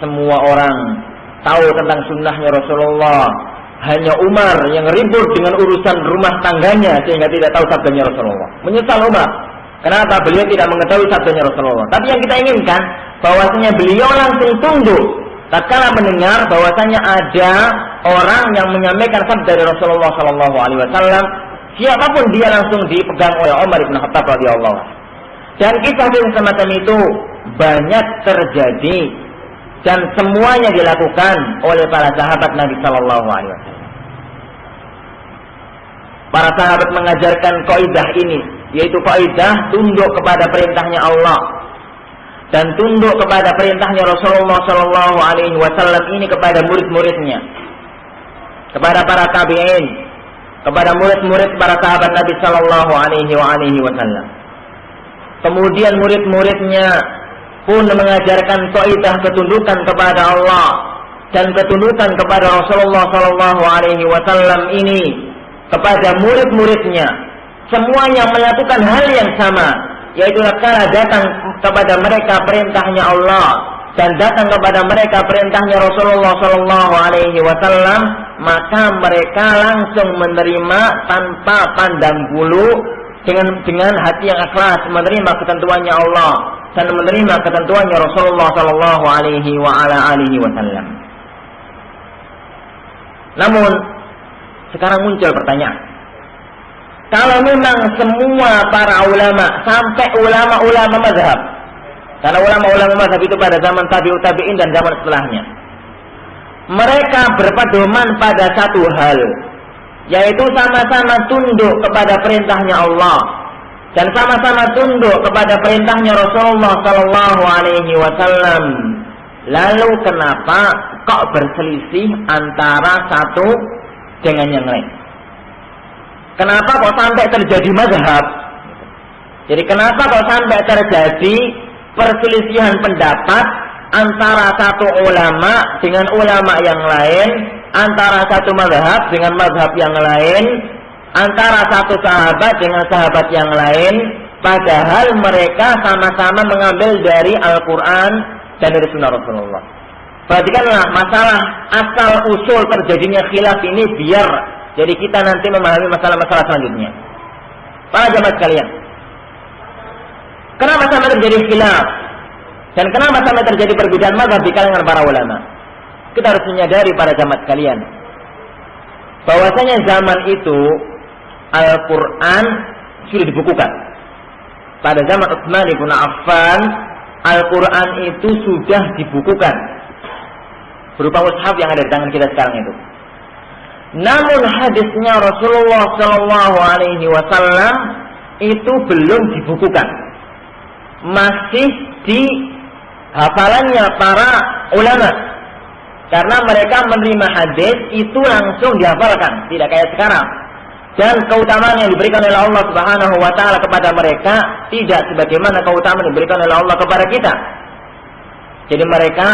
Speaker 1: semua orang tahu tentang sunnahnya Rasulullah, hanya Umar yang ribut dengan urusan rumah tangganya sehingga tidak tahu sabdanya Rasulullah. Menyesal Umar. Kenapa? Beliau tidak mengetahui sabdanya Rasulullah. Tapi yang kita inginkan, bahwasanya beliau langsung tunduk tatkala mendengar bahwasanya ada orang yang menyampaikan sabda dari Rasulullah Sallallahu Alaihi Wasallam, siapapun dia langsung dipegang oleh Umar bin Khattab radhiyallahu anhu. Dan kisah yang semacam itu banyak terjadi dan semuanya dilakukan oleh para sahabat Nabi Sallallahu Alaihi Wasallam. Para sahabat mengajarkan kaidah ini, yaitu kaidah tunduk kepada perintahnya Allah dan tunduk kepada perintahnya Rasulullah Sallallahu Alaihi Wasallam ini kepada murid-muridnya, kepada para tabi'in, kepada murid-murid para sahabat Nabi Sallallahu Alaihi Wasallam. Kemudian murid-muridnya pun mengajarkan kaidah ketundukan kepada Allah dan ketundukan kepada Rasulullah sallallahu alaihi wasallam ini kepada murid-muridnya. Semuanya melakukan hal yang sama, yaitu kala datang kepada mereka perintahnya Allah dan datang kepada mereka perintahnya Rasulullah sallallahu alaihi wasallam, maka mereka langsung menerima tanpa pandang bulu, dengan hati yang ikhlas menerima ketentuannya Allah dan menerima ketentuannya Rasulullah sallallahu alaihi wasallam. Namun sekarang muncul pertanyaan, kalau memang semua para ulama sampai ulama-ulama mazhab, karena ulama-ulama mazhab itu pada zaman tabi'ut tabi'in dan zaman setelahnya, mereka berpedoman pada satu hal, yaitu sama-sama tunduk kepada perintahnya Allah dan sama-sama tunduk kepada perintahnya Rasulullah sallallahu alaihi wasallam. Lalu kenapa kok berselisih antara satu dengan yang lain? Kenapa kok sampai terjadi mazhab? Jadi kenapa kok sampai terjadi perselisihan pendapat antara satu ulama dengan ulama yang lain, antara satu mazhab dengan mazhab yang lain, antara satu sahabat dengan sahabat yang lain, padahal mereka sama-sama mengambil dari Al-Quran dan dari Sunnah Rasulullah. Perhatikanlah masalah asal usul terjadinya khilaf ini, biar jadi kita nanti memahami masalah-masalah selanjutnya. Para jamaah sekalian, kenapa sampai terjadi khilaf dan kenapa sampai terjadi perbedaan mazhab di kalangan para ulama? Kita harus menyadari para jamaah sekalian bahwasanya zaman itu Al-Quran sudah dibukukan. Pada zaman Utsman bin Affan, Al-Quran itu sudah dibukukan berupa mushaf yang ada di tangan kita sekarang itu. Namun hadisnya Rasulullah sallallahu alaihi wasallam itu belum dibukukan, masih di hafalannya para ulama, karena mereka menerima hadis itu langsung dihafalkan, tidak kayak sekarang. Dan keutamaan yang diberikan oleh Allah Subhanahu wa taala kepada mereka tidak sebagaimana keutamaan yang diberikan oleh Allah kepada kita. Jadi mereka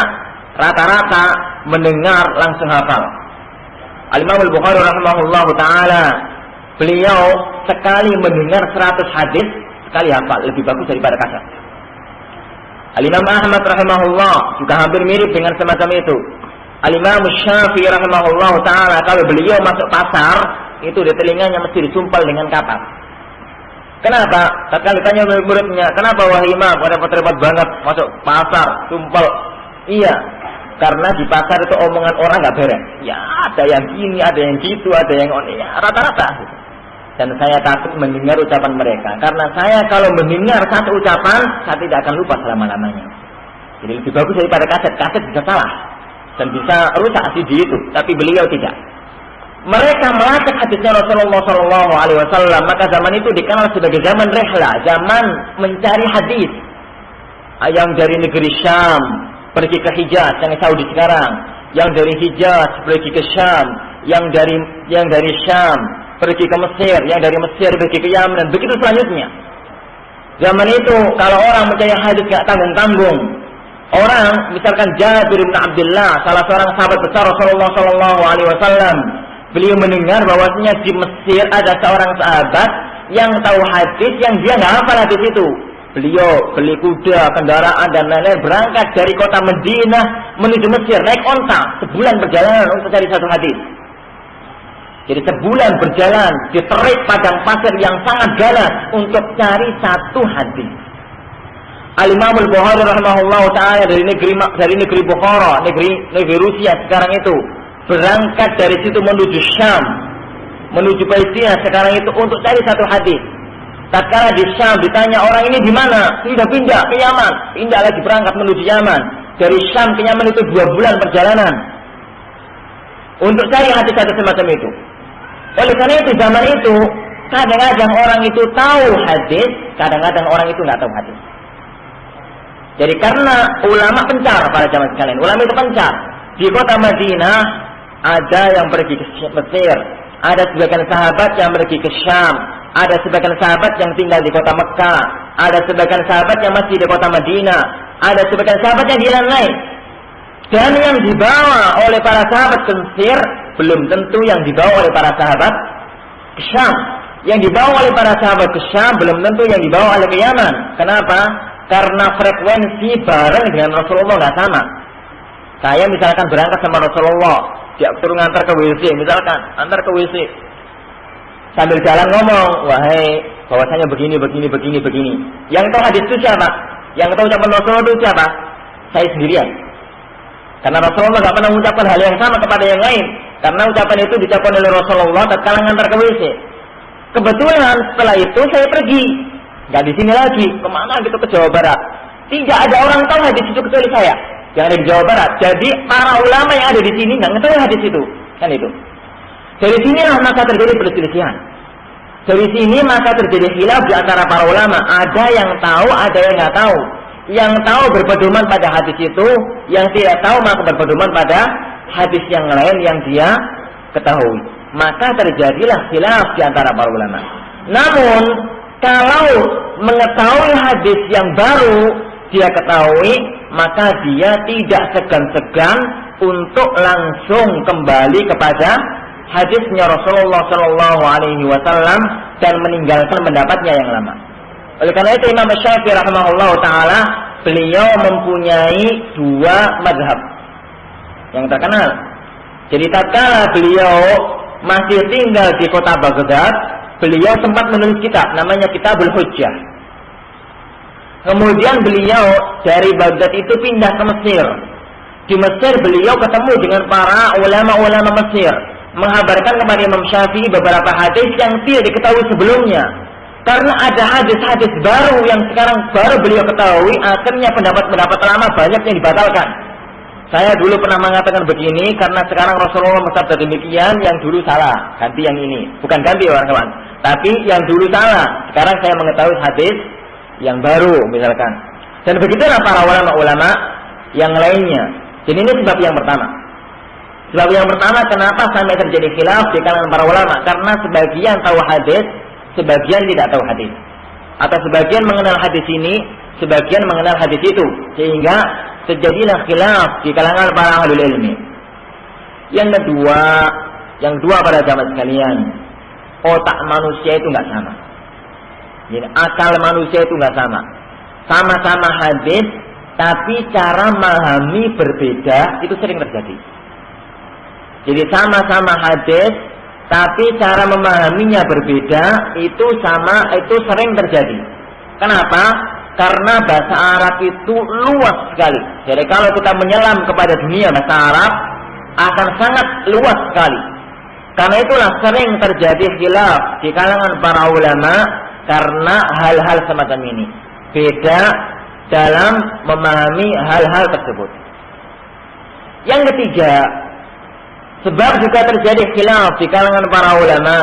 Speaker 1: rata-rata mendengar langsung hafal. Al-Imam Al-Bukhari rahimahullahu taala, beliau sekali mendengar 100 hadis sekali hafal, lebih bagus daripada kaset. Al-Imam Ahmad rahimahullah juga hampir mirip dengan semacam itu. Al-Imam Syafi'i rahimahullahu taala, kalau beliau masuk pasar, itu di telinganya mesti disumpal dengan kapas. Kenapa? Tatkala ditanya murid-muridnya, kenapa wahai imam repot-repot banget masuk pasar, sumpal? Iya, karena di pasar itu omongan orang nggak beres. Ya, ada yang gini, ada yang gitu, ada yang ya, rata-rata. Dan saya takut mendengar ucapan mereka, karena saya kalau mendengar satu ucapan, saya tidak akan lupa selama-lamanya. Jadi lebih bagus daripada kaset bisa salah dan bisa rusak CD itu, tapi beliau tidak. Mereka melacak hadisnya Rasulullah sallallahu alaihi wasallam, maka zaman itu dikenal sebagai zaman rihla, zaman mencari hadis. Yang dari negeri Syam pergi ke Hijaz, yang Saudi sekarang, yang dari Hijaz pergi ke Syam, yang dari Syam pergi ke Mesir, yang dari Mesir pergi ke Yaman, dan begitu selanjutnya. Zaman itu kalau orang mencari hadis gak tanggung-tanggung. Orang misalkan Jabir bin Abdullah, salah seorang sahabat besar Rasulullah sallallahu alaihi wasallam, beliau mendengar bahwasanya di Mesir ada seorang sahabat yang tahu hadis yang dia nggak hafal hadis itu. Beliau beli kuda, kendaraan dan lain-lain, berangkat dari kota Madinah menuju Mesir, naik onta, sebulan perjalanan untuk cari satu hadis. Jadi sebulan berjalan di terik padang pasir yang sangat ganas untuk cari satu hadis. Al-Imam Al-Bukhari rahimahullah taala dari negeri Bukhara, negeri Rusia sekarang itu, berangkat dari situ menuju Syam, menuju Palestina sekarang itu untuk cari satu hadis. Tatkala di Syam ditanya orang ini di mana, sudah pindah ke Yaman, pindah lagi berangkat menuju Yaman. Dari Syam ke Yaman itu 2 bulan perjalanan untuk cari hadis-hadis semacam itu. Oleh karena itu zaman itu kadang-kadang orang itu tahu hadis, kadang-kadang orang itu nggak tahu hadis. Jadi karena ulama pencar pada zaman sekalian, ulama itu pencar. Di kota Madinah ada yang pergi ke Mesir, ada sebagian sahabat yang pergi ke Syam, ada sebagian sahabat yang tinggal di kota Mekah, ada sebagian sahabat yang masih di kota Madinah, ada sebagian sahabat yang di lain. Dan yang dibawa oleh para sahabat ke Mesir belum tentu yang dibawa oleh para sahabat ke Syam. Yang dibawa oleh para sahabat ke Syam belum tentu yang dibawa oleh ke Yaman. Kenapa? Karena frekuensi bareng dengan Rasulullah nggak sama. Saya misalkan berangkat sama Rasulullah, dia turun ngantar ke WC, misalkan antar ke WC, sambil jalan ngomong, wahai bahwasanya begini. Yang tahu hadis itu siapa? Yang tahu ucapan Rasulullah itu siapa? Saya sendirian. Karena Rasulullah nggak pernah mengucapkan hal yang sama kepada yang lain. Karena ucapan itu diucapkan oleh Rasulullah tatkala ngantar ke WC. Kebetulan setelah itu saya pergi, nggak di sini lagi, kemana gitu, ke Jawa Barat. Tidak ada orang tahu hadis itu kecuali saya yang ada di Jawa Barat. Jadi para ulama yang ada di sini nggak ngetahui hadis itu, kan itu. Dari sinilah maka terjadi perselisihan. Dari sini maka terjadi khilaf di antara para ulama. Ada yang tahu, ada yang nggak tahu. Yang tahu berpedoman pada hadis itu, yang tidak tahu maka berpedoman pada hadis yang lain yang dia ketahui. Maka terjadilah khilaf di antara para ulama. Namun kalau mengetahui hadis yang baru dia ketahui, maka dia tidak segan-segan untuk langsung kembali kepada hadisnya Rasulullah Shallallahu Alaihi Wasallam dan meninggalkan pendapatnya yang lama. Oleh karena itu Imam Syafi'i rahimahullah taala beliau mempunyai dua mazhab yang terkenal. Jadi tatkala beliau masih tinggal di kota Baghdad, beliau sempat menulis kitab namanya Kitabul Hujjah. Kemudian beliau dari Baghdad itu pindah ke Mesir. Di Mesir beliau ketemu dengan para ulama-ulama Mesir, menghabarkan kepada Imam Syafi'i beberapa hadis yang tidak diketahui sebelumnya. Karena ada hadis-hadis baru yang sekarang baru beliau ketahui, akhirnya pendapat-pendapat lama banyak yang dibatalkan. Saya dulu pernah mengatakan begini, karena sekarang Rasulullah bersabda demikian, yang dulu salah, ganti yang ini. Bukan ganti orang kawan, tapi yang dulu salah. Sekarang saya mengetahui hadis yang baru misalkan. Dan begitulah para ulama-ulama yang lainnya. Jadi ini sebab yang pertama. Sebab yang pertama kenapa sampai terjadi khilaf di kalangan para ulama, karena sebagian tahu hadis, sebagian tidak tahu hadis, atau sebagian mengenal hadis ini, sebagian mengenal hadis itu, sehingga terjadilah khilaf di kalangan para ahlul ilmi. Yang kedua pada jamaah sekalian, otak manusia itu nggak sama. Jadi akal manusia itu nggak sama. Sama-sama hadis, tapi cara memahami berbeda, itu sering terjadi. Jadi sama-sama hadis, tapi cara memahaminya berbeda, itu sering terjadi. Kenapa? Karena bahasa Arab itu luas sekali. Jadi kalau kita menyelam kepada dunia bahasa Arab, akan sangat luas sekali. Karena itulah sering terjadi khilaf di kalangan para ulama karena hal-hal semacam ini. Beda dalam memahami hal-hal tersebut. Yang ketiga, sebab juga terjadi khilaf di kalangan para ulama,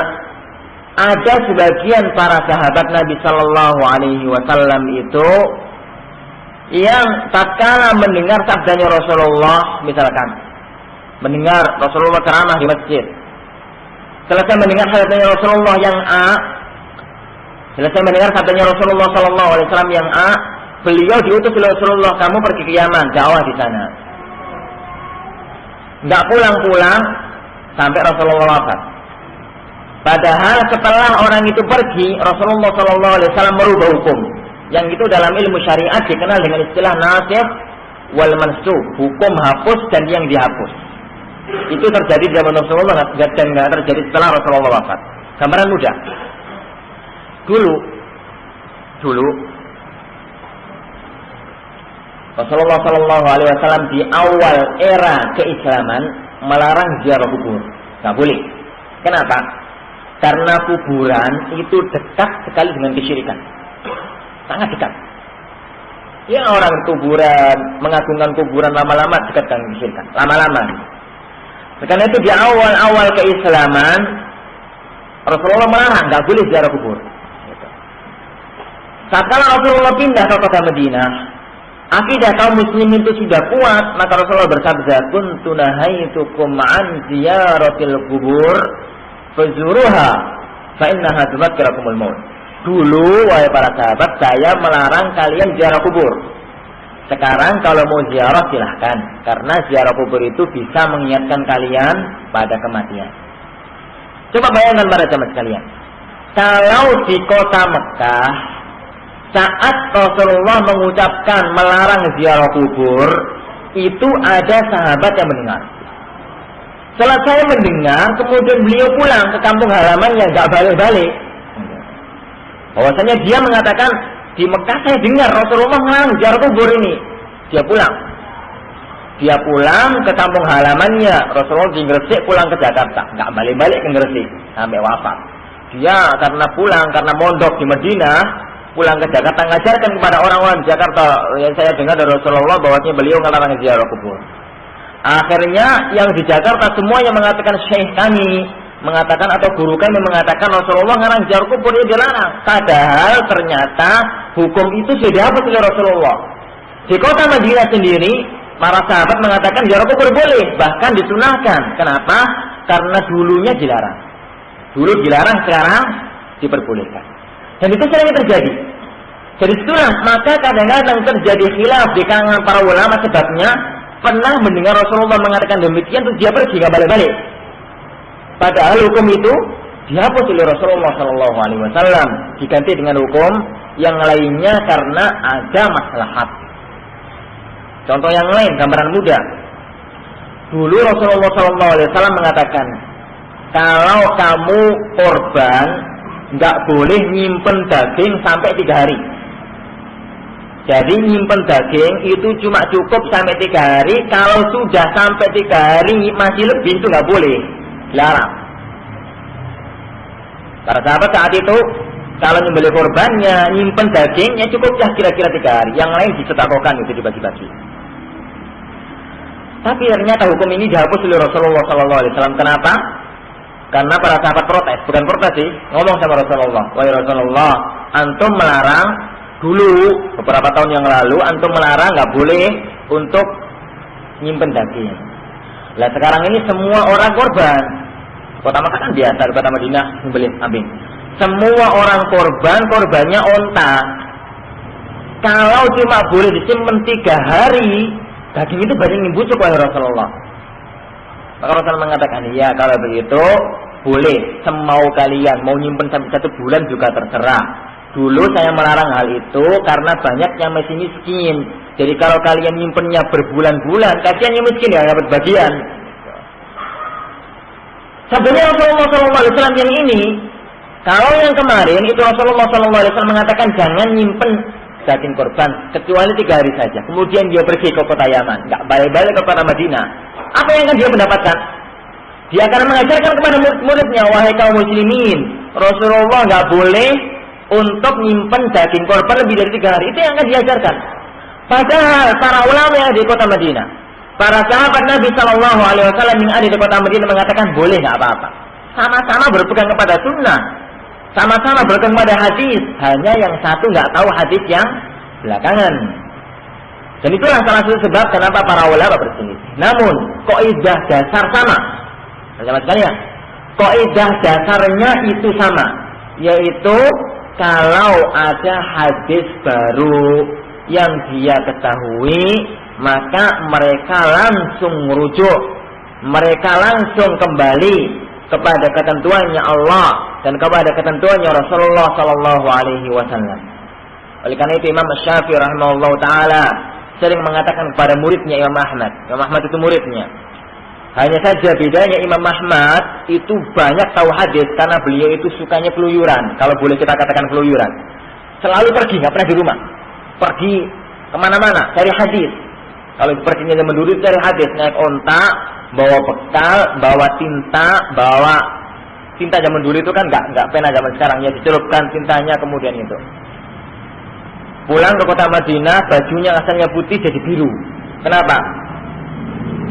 Speaker 1: ada sebagian para sahabat Nabi Sallallahu Alaihi Wasallam itu yang tatkala mendengar sabdanya Rasulullah, misalkan mendengar Rasulullah ceramah di masjid, selesai mendengar sabdanya Rasulullah yang A, selesai mendengar sabdanya Rasulullah Sallallahu Alaihi Wasallam yang A, beliau diutus oleh Rasulullah, kamu pergi ke Yaman, dakwah di sana. Nggak pulang-pulang sampai Rasulullah wafat. Padahal setelah orang itu pergi, Rasulullah Sallallahu Alaihi Wasallam merubah hukum. Yang itu dalam ilmu syariat dikenal dengan istilah nasikh wal mansukh, hukum hapus dan yang dihapus. Itu terjadi di zaman Rasulullah dan nggak terjadi setelah Rasulullah wafat. Gambaran mudah. Dulu Rasulullah Sallallahu Alaihi Wasallam di awal era keislaman melarang ziarah kubur, nggak boleh. Kenapa? Karena kuburan itu dekat sekali dengan kesyirikan, sangat dekat. Ya orang kuburan, mengagungkan kuburan lama-lama dekat dengan kesyirikan, lama-lama. Karena itu di awal-awal keislaman Rasulullah melarang, nggak boleh ziarah kubur. Saat Rasulullah pindah ke kota Madinah, akidah kaum muslimin itu sudah kuat, maka Rasulullah bersabda, kuntu nahaitukum an ziyaratil kubur fazuruha fa innaha tudzakkirakumul maut. Dulu, wahai para sahabat, saya melarang kalian ziarah kubur. Sekarang kalau mau ziarah silahkan, karena ziarah kubur itu bisa mengingatkan kalian pada kematian. Coba bayangkan para jamaah sekalian, kalau di kota Mekah saat Rasulullah mengucapkan melarang ziarah kubur, itu ada sahabat yang mendengar. Selesai mendengar, kemudian beliau pulang ke kampung halamannya, nggak balik-balik. Bahwasanya dia mengatakan, di Mekah saya dengar Rasulullah melarang ziarah kubur ini. Dia pulang ke kampung halamannya. Rasulullah di Gresik pulang ke Jakarta, nggak balik-balik ke Gresik sampai wafat. Dia karena mondok di Madinah, pulang ke Jakarta ngajarkan kepada orang-orang di Jakarta yang saya dengar dari Rasulullah bahwasanya beliau melarang ziarah kubur. Akhirnya yang di Jakarta semua yang mengatakan syekh kami mengatakan atau guru kami mengatakan Rasulullah melarang ziarah kubur, itu dilarang. Padahal ternyata hukum itu sudah dihapus oleh Rasulullah. Di kota Madinah sendiri, para sahabat mengatakan ziarah kubur boleh, bahkan disunahkan. Kenapa? Karena dulunya dilarang. Dulu dilarang, sekarang diperbolehkan. Dan itu sering terjadi. Jadi itulah, maka kadang-kadang terjadi khilaf di kalangan para ulama sebabnya pernah mendengar Rasulullah mengatakan demikian, terus dia pergi nggak balik-balik. Padahal hukum itu dihapus oleh Rasulullah SAW, diganti dengan hukum yang lainnya karena ada maslahat. Contoh yang lain, gambaran mudah. Dulu Rasulullah SAW mengatakan, kalau kamu korban, nggak boleh nyimpen daging sampai 3 hari. Jadi nyimpen daging itu cuma cukup sampai 3 hari. Kalau sudah sampai 3 hari masih lebih itu nggak boleh, dilarang. Para sahabat saat itu kalau nyembelih korbannya, nyimpen dagingnya cukup ya kira-kira 3 hari. Yang lain disedekahkan, itu dibagi-bagi. Tapi ternyata hukum ini dihapus oleh Rasulullah SAW. Kenapa? Karena para sahabat protes, bukan protes sih, ngomong sama Rasulullah, wahai Rasulullah, antum melarang dulu beberapa tahun yang lalu, antum melarang nggak boleh untuk nyimpen daging. Lah sekarang ini semua orang korban. Kota Makkah kan biasa, di kota Madinah nyembelih kambing. Semua orang korbannya onta. Kalau cuma boleh disimpan 3 hari, daging itu banyak yang busuk oleh Rasulullah. Maka Rasulullah mengatakan, ya kalau begitu boleh, semau kalian mau nyimpen sampai 1 bulan juga terserah. Dulu saya melarang hal itu karena banyak yang masih miskin. Jadi kalau kalian nyimpennya berbulan-bulan, kasihan yang miskin ya dapat bagian. Sebenarnya Rasulullah SAW yang ini, kalau yang kemarin itu Rasulullah SAW mengatakan jangan nyimpen daging korban kecuali 3 hari saja. Kemudian dia pergi ke kota Yaman, nggak balik-balik ke kota Madinah. Apa yang akan dia mendapatkan? Dia akan mengajarkan kepada murid-muridnya, wahai kaum muslimin, Rasulullah nggak boleh untuk nyimpen daging korban lebih dari 3 hari. Itu yang akan diajarkan. Padahal para ulama yang di kota Madinah, para sahabat Nabi SAW yang ada di kota Madinah mengatakan boleh, nggak apa-apa. Sama-sama berpegang kepada sunnah, sama-sama berpegang kepada hadis. Hanya yang satu nggak tahu hadis yang belakangan. Dan itulah salah satu sebab kenapa para ulama berselisih. Namun kaidah dasar sama, teman-teman sekalian. Kaidah dasarnya itu sama, yaitu kalau ada hadis baru yang dia ketahui, maka mereka langsung merujuk, mereka langsung kembali kepada ketentuannya Allah dan kepada ketentuannya Rasulullah Sallallahu Alaihi Wasallam. Oleh karena itu Imam Syafi'i rahimahullah taala sering mengatakan kepada muridnya Imam Ahmad. Imam Ahmad itu muridnya. Hanya saja bedanya Imam Ahmad itu banyak tahu hadis karena beliau itu sukanya keluyuran. Kalau boleh kita katakan keluyuran. Selalu pergi, nggak pernah di rumah. Pergi kemana-mana cari hadis. Kalau perginya zaman dulu cari hadis, naik onta, bawa bekal, bawa tinta zaman dulu itu kan nggak pena zaman sekarang ya, dicelupkan tintanya kemudian itu. Pulang ke kota Madinah, bajunya asalnya putih jadi biru. Kenapa?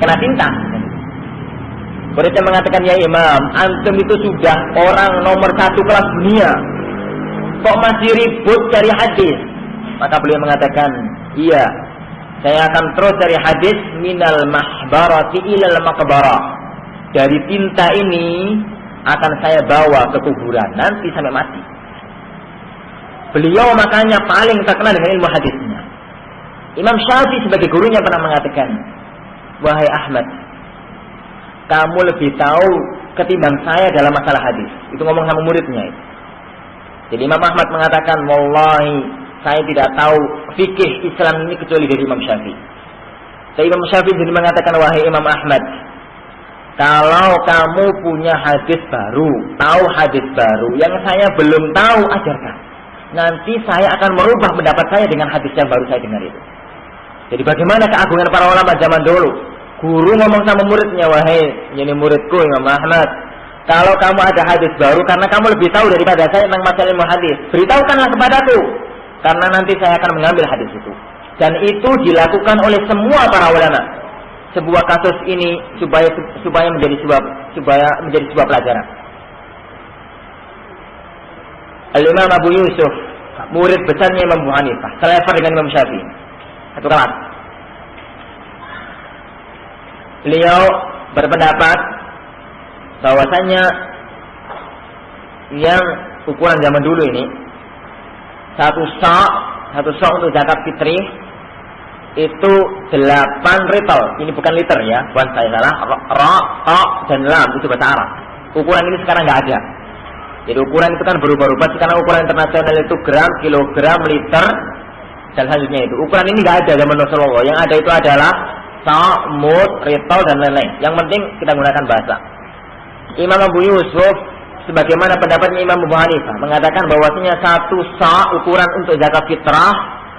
Speaker 1: Kena tinta. Muridnya mengatakan, ya Imam, antum itu sudah orang nomor 1 kelas dunia, kok masih ribut cari hadis? Maka beliau mengatakan, iya, saya akan terus cari hadis minal mahbarati ilal maqbarah. Dari tinta ini akan saya bawa ke kuburan nanti sampai mati. Beliau makanya paling terkenal dengan ilmu hadisnya. Imam Syafi'i sebagai gurunya pernah mengatakan, wahai Ahmad, kamu lebih tahu ketimbang saya dalam masalah hadis. Itu ngomong sama muridnya. Jadi Imam Ahmad mengatakan, wallahi saya tidak tahu fikih Islam ini kecuali dari Imam Syafi'i. Jadi Imam Syafi'i jadi mengatakan, wahai Imam Ahmad, kalau kamu punya hadis baru, tahu hadis baru yang saya belum tahu, ajarkan. Nanti saya akan merubah pendapat saya dengan hadis yang baru saya dengar itu. Jadi bagaimana keagungan para ulama zaman dulu? Guru ngomong sama muridnya, wahai ini muridku Imam Ahmad, kalau kamu ada hadis baru karena kamu lebih tahu daripada saya tentang masalah ilmu hadis, beritahukanlah kepadaku, karena nanti saya akan mengambil hadis itu. Dan itu dilakukan oleh semua para ulama. Sebuah kasus ini supaya menjadi sebuah pelajaran. Al-Imam Abu Yusuf, murid besarnya Imam Abu Hanifah, selevel dengan Imam Syafi'i, satu kelas. Beliau berpendapat bahwasanya yang ukuran zaman dulu ini satu sa' untuk zakat fitri itu 8 rital. Ini bukan liter ya, bukan saya salah. Ra, ta, dan lam itu bahasa Arab. Ukuran ini sekarang nggak ada. Jadi ukuran itu kan berubah-ubah. Sekarang ukuran internasional itu gram, kilogram, liter, dan selanjutnya itu. Ukuran ini nggak ada zaman Rasulullah. Yang ada itu adalah sa', mud, rital, dan lain-lain. Yang penting kita gunakan bahasa. Imam Abu Yusuf, sebagaimana pendapatnya Imam Abu Hanifah, mengatakan bahwasanya satu sa' ukuran untuk zakat fitrah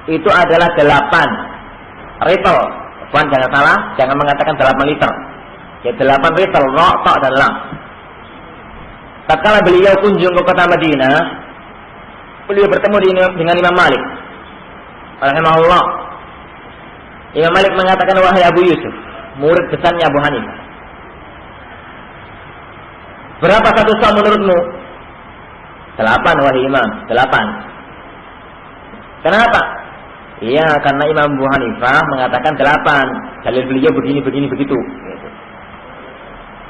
Speaker 1: itu adalah 8 rital. Puan jangan salah, jangan mengatakan 8 liter. Ya 8 rital, ra, ta, dan lam. Tatkala beliau kunjung ke kota Madinah, beliau bertemu dengan Imam Malik rahimahullah. Imam Malik mengatakan, wahai Abu Yusuf, murid besarnya Abu Hanifah, berapa satu sa' menurutmu? 8, wahai Imam, 8. Kenapa? Iya, karena Imam Abu Hanifah mengatakan 8. Dalil beliau begini begitu.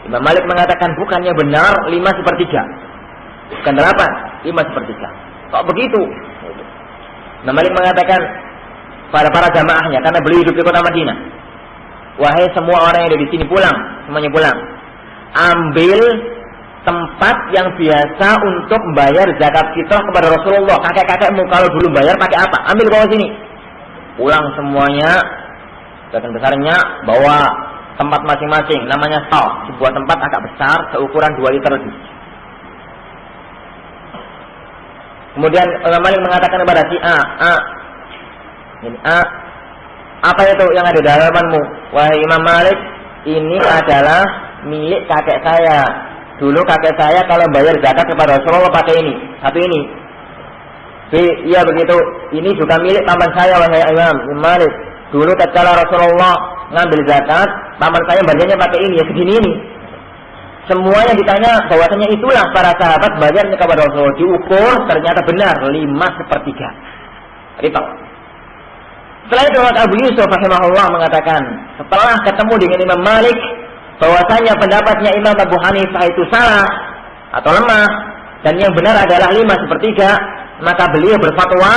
Speaker 1: Imam Malik mengatakan bukannya benar 5/3. Bukan 8, 5/3. Kok begitu? Imam Malik mengatakan pada para jamaahnya, karena beliau hidup di kota Madinah, wahai semua orang yang ada di sini pulang, semuanya pulang. Ambil tempat yang biasa untuk membayar zakat fitrah kepada Rasulullah. Kakek-kakekmu kalau dulu bayar pakai apa? Ambil bawa sini. Pulang semuanya, sebagian besarnya bawa tempat masing-masing, namanya sa', sebuah tempat agak besar, seukuran 2 liter lebih. Kemudian Imam Malik mengatakan kepada si ini apa itu yang ada di hadapanmu? Wahai Imam Malik, ini adalah milik kakek saya. Dulu kakek saya kalau bayar zakat kepada Rasulullah pakai ini, satu ini. Iya begitu. Ini juga milik paman saya, wahai Imam Malik. Dulu tatkala Rasulullah ngambil zakat, paman saya bayarnya pakai ini, ya segini ini. Semuanya ditanya bahwasanya itulah para sahabat bayarnya kepada Rasulullah. Diukur ternyata benar 5/3 rital. Setelah itu Abu Yusuf rahimahullah mengatakan, setelah ketemu dengan Imam Malik, bahwasanya pendapatnya Imam Abu Hanifah itu salah atau lemah dan yang benar adalah 5/3, maka beliau berfatwa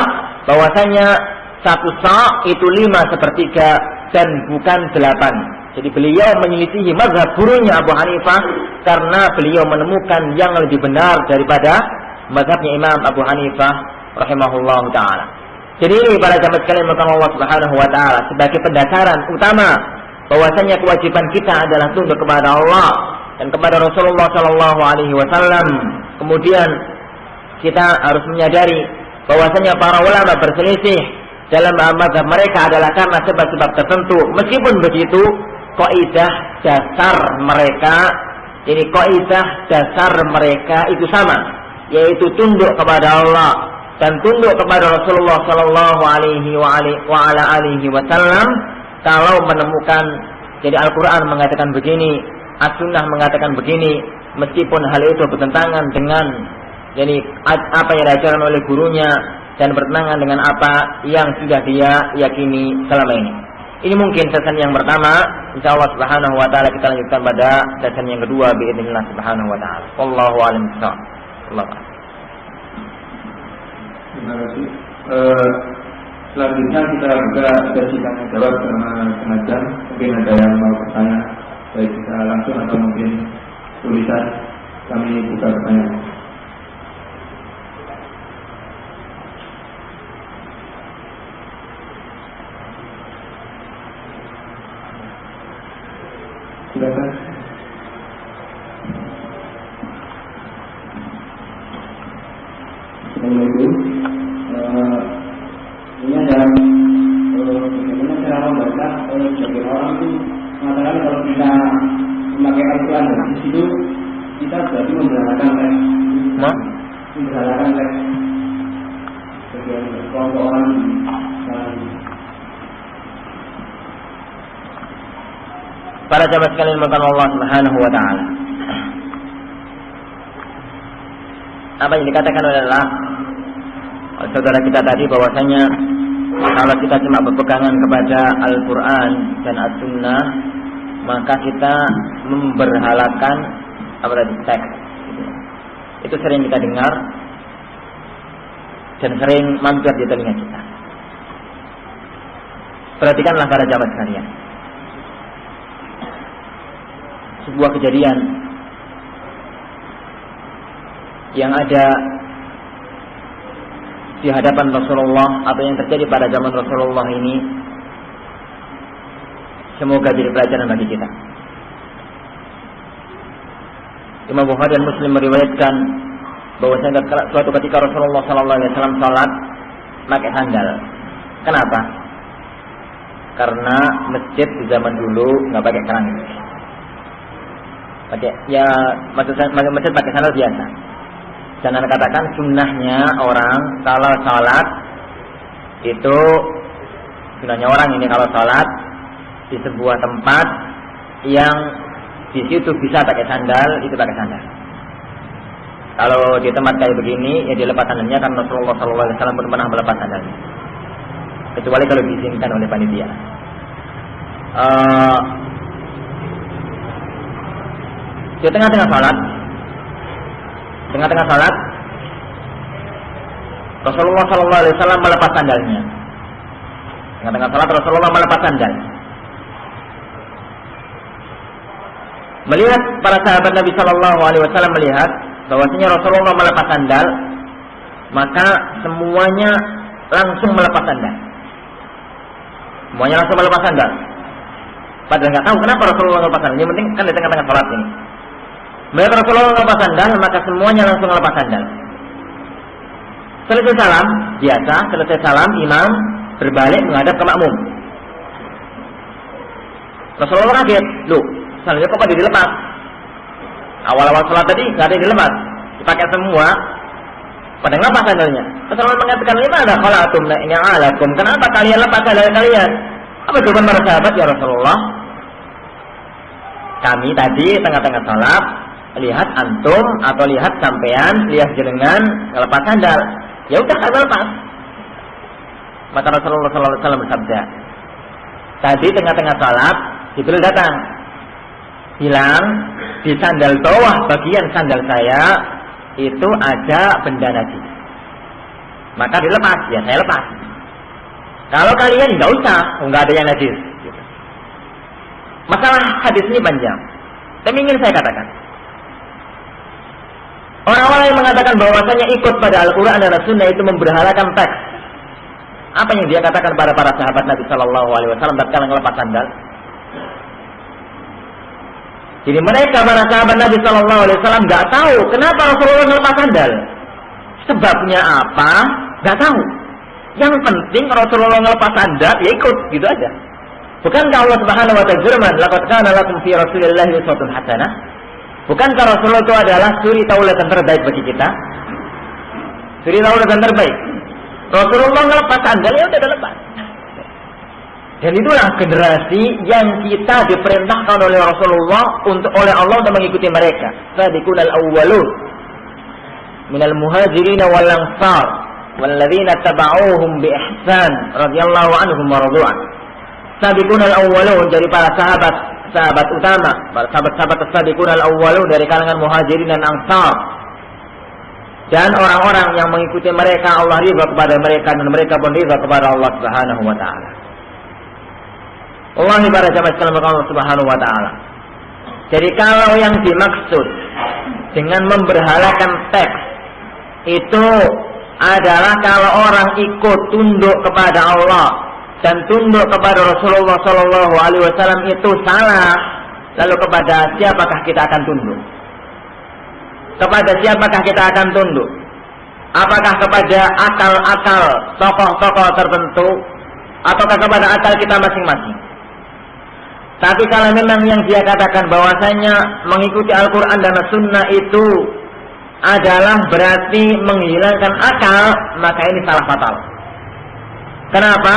Speaker 1: bahwasanya satu sa' itu 5/3 dan bukan 8. Jadi beliau menyelisihi mazhab gurunya Abu Hanifah karena beliau menemukan yang lebih benar daripada mazhabnya Imam Abu Hanifah rahimahullah taala. Jadi ini para jamaah sekalian Allah Subhanahu wa taala sebagai pendasaran utama bahwasanya kewajiban kita adalah tunduk kepada Allah dan kepada Rasulullah sallallahu alaihi wasallam. Kemudian kita harus menyadari bahwasanya para ulama berselisih dalam mazhab mereka adalah karena sebab-sebab tertentu. Meskipun begitu, kaidah dasar mereka itu sama, yaitu tunduk kepada Allah dan tunduk kepada Rasulullah sallallahu alaihi wasallam. Kalau menemukan, jadi Al-Quran mengatakan begini, As-Sunnah mengatakan begini, meskipun hal itu bertentangan dengan apa yang diajarkan oleh gurunya dan bertentangan dengan apa yang sudah dia yakini selama ini. Ini mungkin session yang pertama. Insyaallah Subhanahu wa taala kita lanjutkan pada session yang kedua باذنillah Subhanahu wa taala. Wallahu a'lam bishawab.
Speaker 2: terima kasih. Selanjutnya kita buka sesi tanya jawab selama setengah jam. Mungkin ada yang mau bertanya, baik bisa langsung atau mungkin tulisan. Kami buka pertanyaan. Silakan.
Speaker 3: Assalamualaikum. Ini ada bagaimana cara membaca sebagian orang itu mengatakan kalau kita memakai Al-Quran di situ kita berarti memberhalakan teks. Memberhalakan teks. Sebagian kelompok orang
Speaker 1: para jamaah sekalian dimuliakan Allah Subhanahu wa taala. Apa yang dikatakan adalah saudara kita tadi bahwasanya kalau kita cuma berpegangan kepada Al-Quran dan As-Sunnah, maka kita memberhalakan teks. Itu sering kita dengar dan sering mampir di telinga kita. Perhatikanlah para jamaah sekalian. Sebuah kejadian yang ada di hadapan Rasulullah atau yang terjadi pada zaman Rasulullah ini, semoga jadi pelajaran bagi kita. Imam Bukhari dan Muslim meriwayatkan bahwasanya suatu ketika Rasulullah SAW salat pakai sandal. Kenapa? Karena masjid di zaman dulu nggak pakai keramik. Masjid pakai sandal biasa. Dan Anda katakan sunnahnya orang kalau sholat itu, sunnahnya orang ini kalau sholat di sebuah tempat yang di situ bisa pakai sandal, itu pakai sandal. Kalau di tempat kayak begini ya dilepas sandalnya, karena Rasulullah SAW pun pernah melepas sandalnya, kecuali kalau diizinkan oleh panitia. Di tengah-tengah sholat Rasulullah SAW melepas sandalnya. Tengah-tengah salat Rasulullah melepas sandal. Melihat para sahabat Nabi SAW melihat bahwasanya Rasulullah melepas sandal, maka semuanya langsung melepas sandal. Semuanya langsung melepas sandal. Padahal nggak tahu kenapa Rasulullah melepas sandal. Yang penting kan di tengah-tengah salat ini. Melihat Rasulullah melepas sandal, maka semuanya langsung melepas sandal. Selesai salam, biasa, selesai salam, imam berbalik menghadap ke makmum. Rasulullah kaget, loh, sandalnya kok pada dilepas? Awal-awal salat tadi nggak ada yang dilepas, dipakai semua. Pada ngelepas sandalnya. Rasulullah mengatakan, lima ada khalatum na'alakum. Kenapa kalian lepas sandal kalian? Apa jawaban para sahabat, ya Rasulullah? Kami tadi tengah-tengah salat lihat antum atau lihat sampean, lihat jenengan ngelepas sandal. Ya udah kami lepas. Maka Rasulullah SAW bersabda, tadi tengah-tengah salat Jibril datang, bilang di sandal bawah bagian sandal saya itu ada benda najis. Maka dilepas, ya saya lepas. Kalau kalian nggak usah, nggak ada yang najis. Masalah hadis ini panjang, tapi ingin saya katakan, orang-orang yang mengatakan bahwasanya ikut pada Al-Quran dan As-Sunnah itu memberhalakan teks. Apa yang dia katakan pada para sahabat Nabi SAW tatkala ngelepas sandal? Jadi mereka para sahabat Nabi SAW nggak tahu kenapa Rasulullah ngelepas sandal. Sebabnya apa? Nggak tahu. Yang penting Rasulullah ngelepas sandal, ya ikut, gitu aja. Bukankah Allah Subhanahu wa ta'ala firman, "Laqad kana lakum fi Rasulillahi uswatun hasanah"? Bukankah Rasulullah itu adalah suri taulatan terbaik bagi kita? Suri taulatan terbaik. Rasulullah ngelepas sandal, ya udah lepas. Dan itulah generasi yang kita diperintahkan oleh Rasulullah oleh Allah untuk mengikuti mereka. Sabiqunal awwalun minal muhajirin wal ansar walladzina tabauhum bi ihsan radhiyallahu anhum wa radwan. Sabiqunal awwalun dari para sahabat utama, para sahabat-sahabat as-sabiqunal awwalun dari kalangan muhajirin dan ansar. Dan orang-orang yang mengikuti mereka, Allah ridha kepada mereka dan mereka pun ridha kepada Allah Subhanahu wa taala. Allah para jamaah sekalian Allah Subhanahu wa taala. Jadi kalau yang dimaksud dengan memberhalakan teks itu adalah kalau orang ikut tunduk kepada Allah dan tunduk kepada Rasulullah sallallahu alaihi wasallam itu salah, lalu kepada siapakah kita akan tunduk? Kepada siapakah kita akan tunduk? Apakah kepada akal-akal tokoh-tokoh tertentu ataukah kepada akal kita masing-masing? Tapi kalau memang yang dia katakan bahwasanya mengikuti Al-Quran dan Sunnah itu adalah berarti menghilangkan akal, maka ini salah fatal. Kenapa?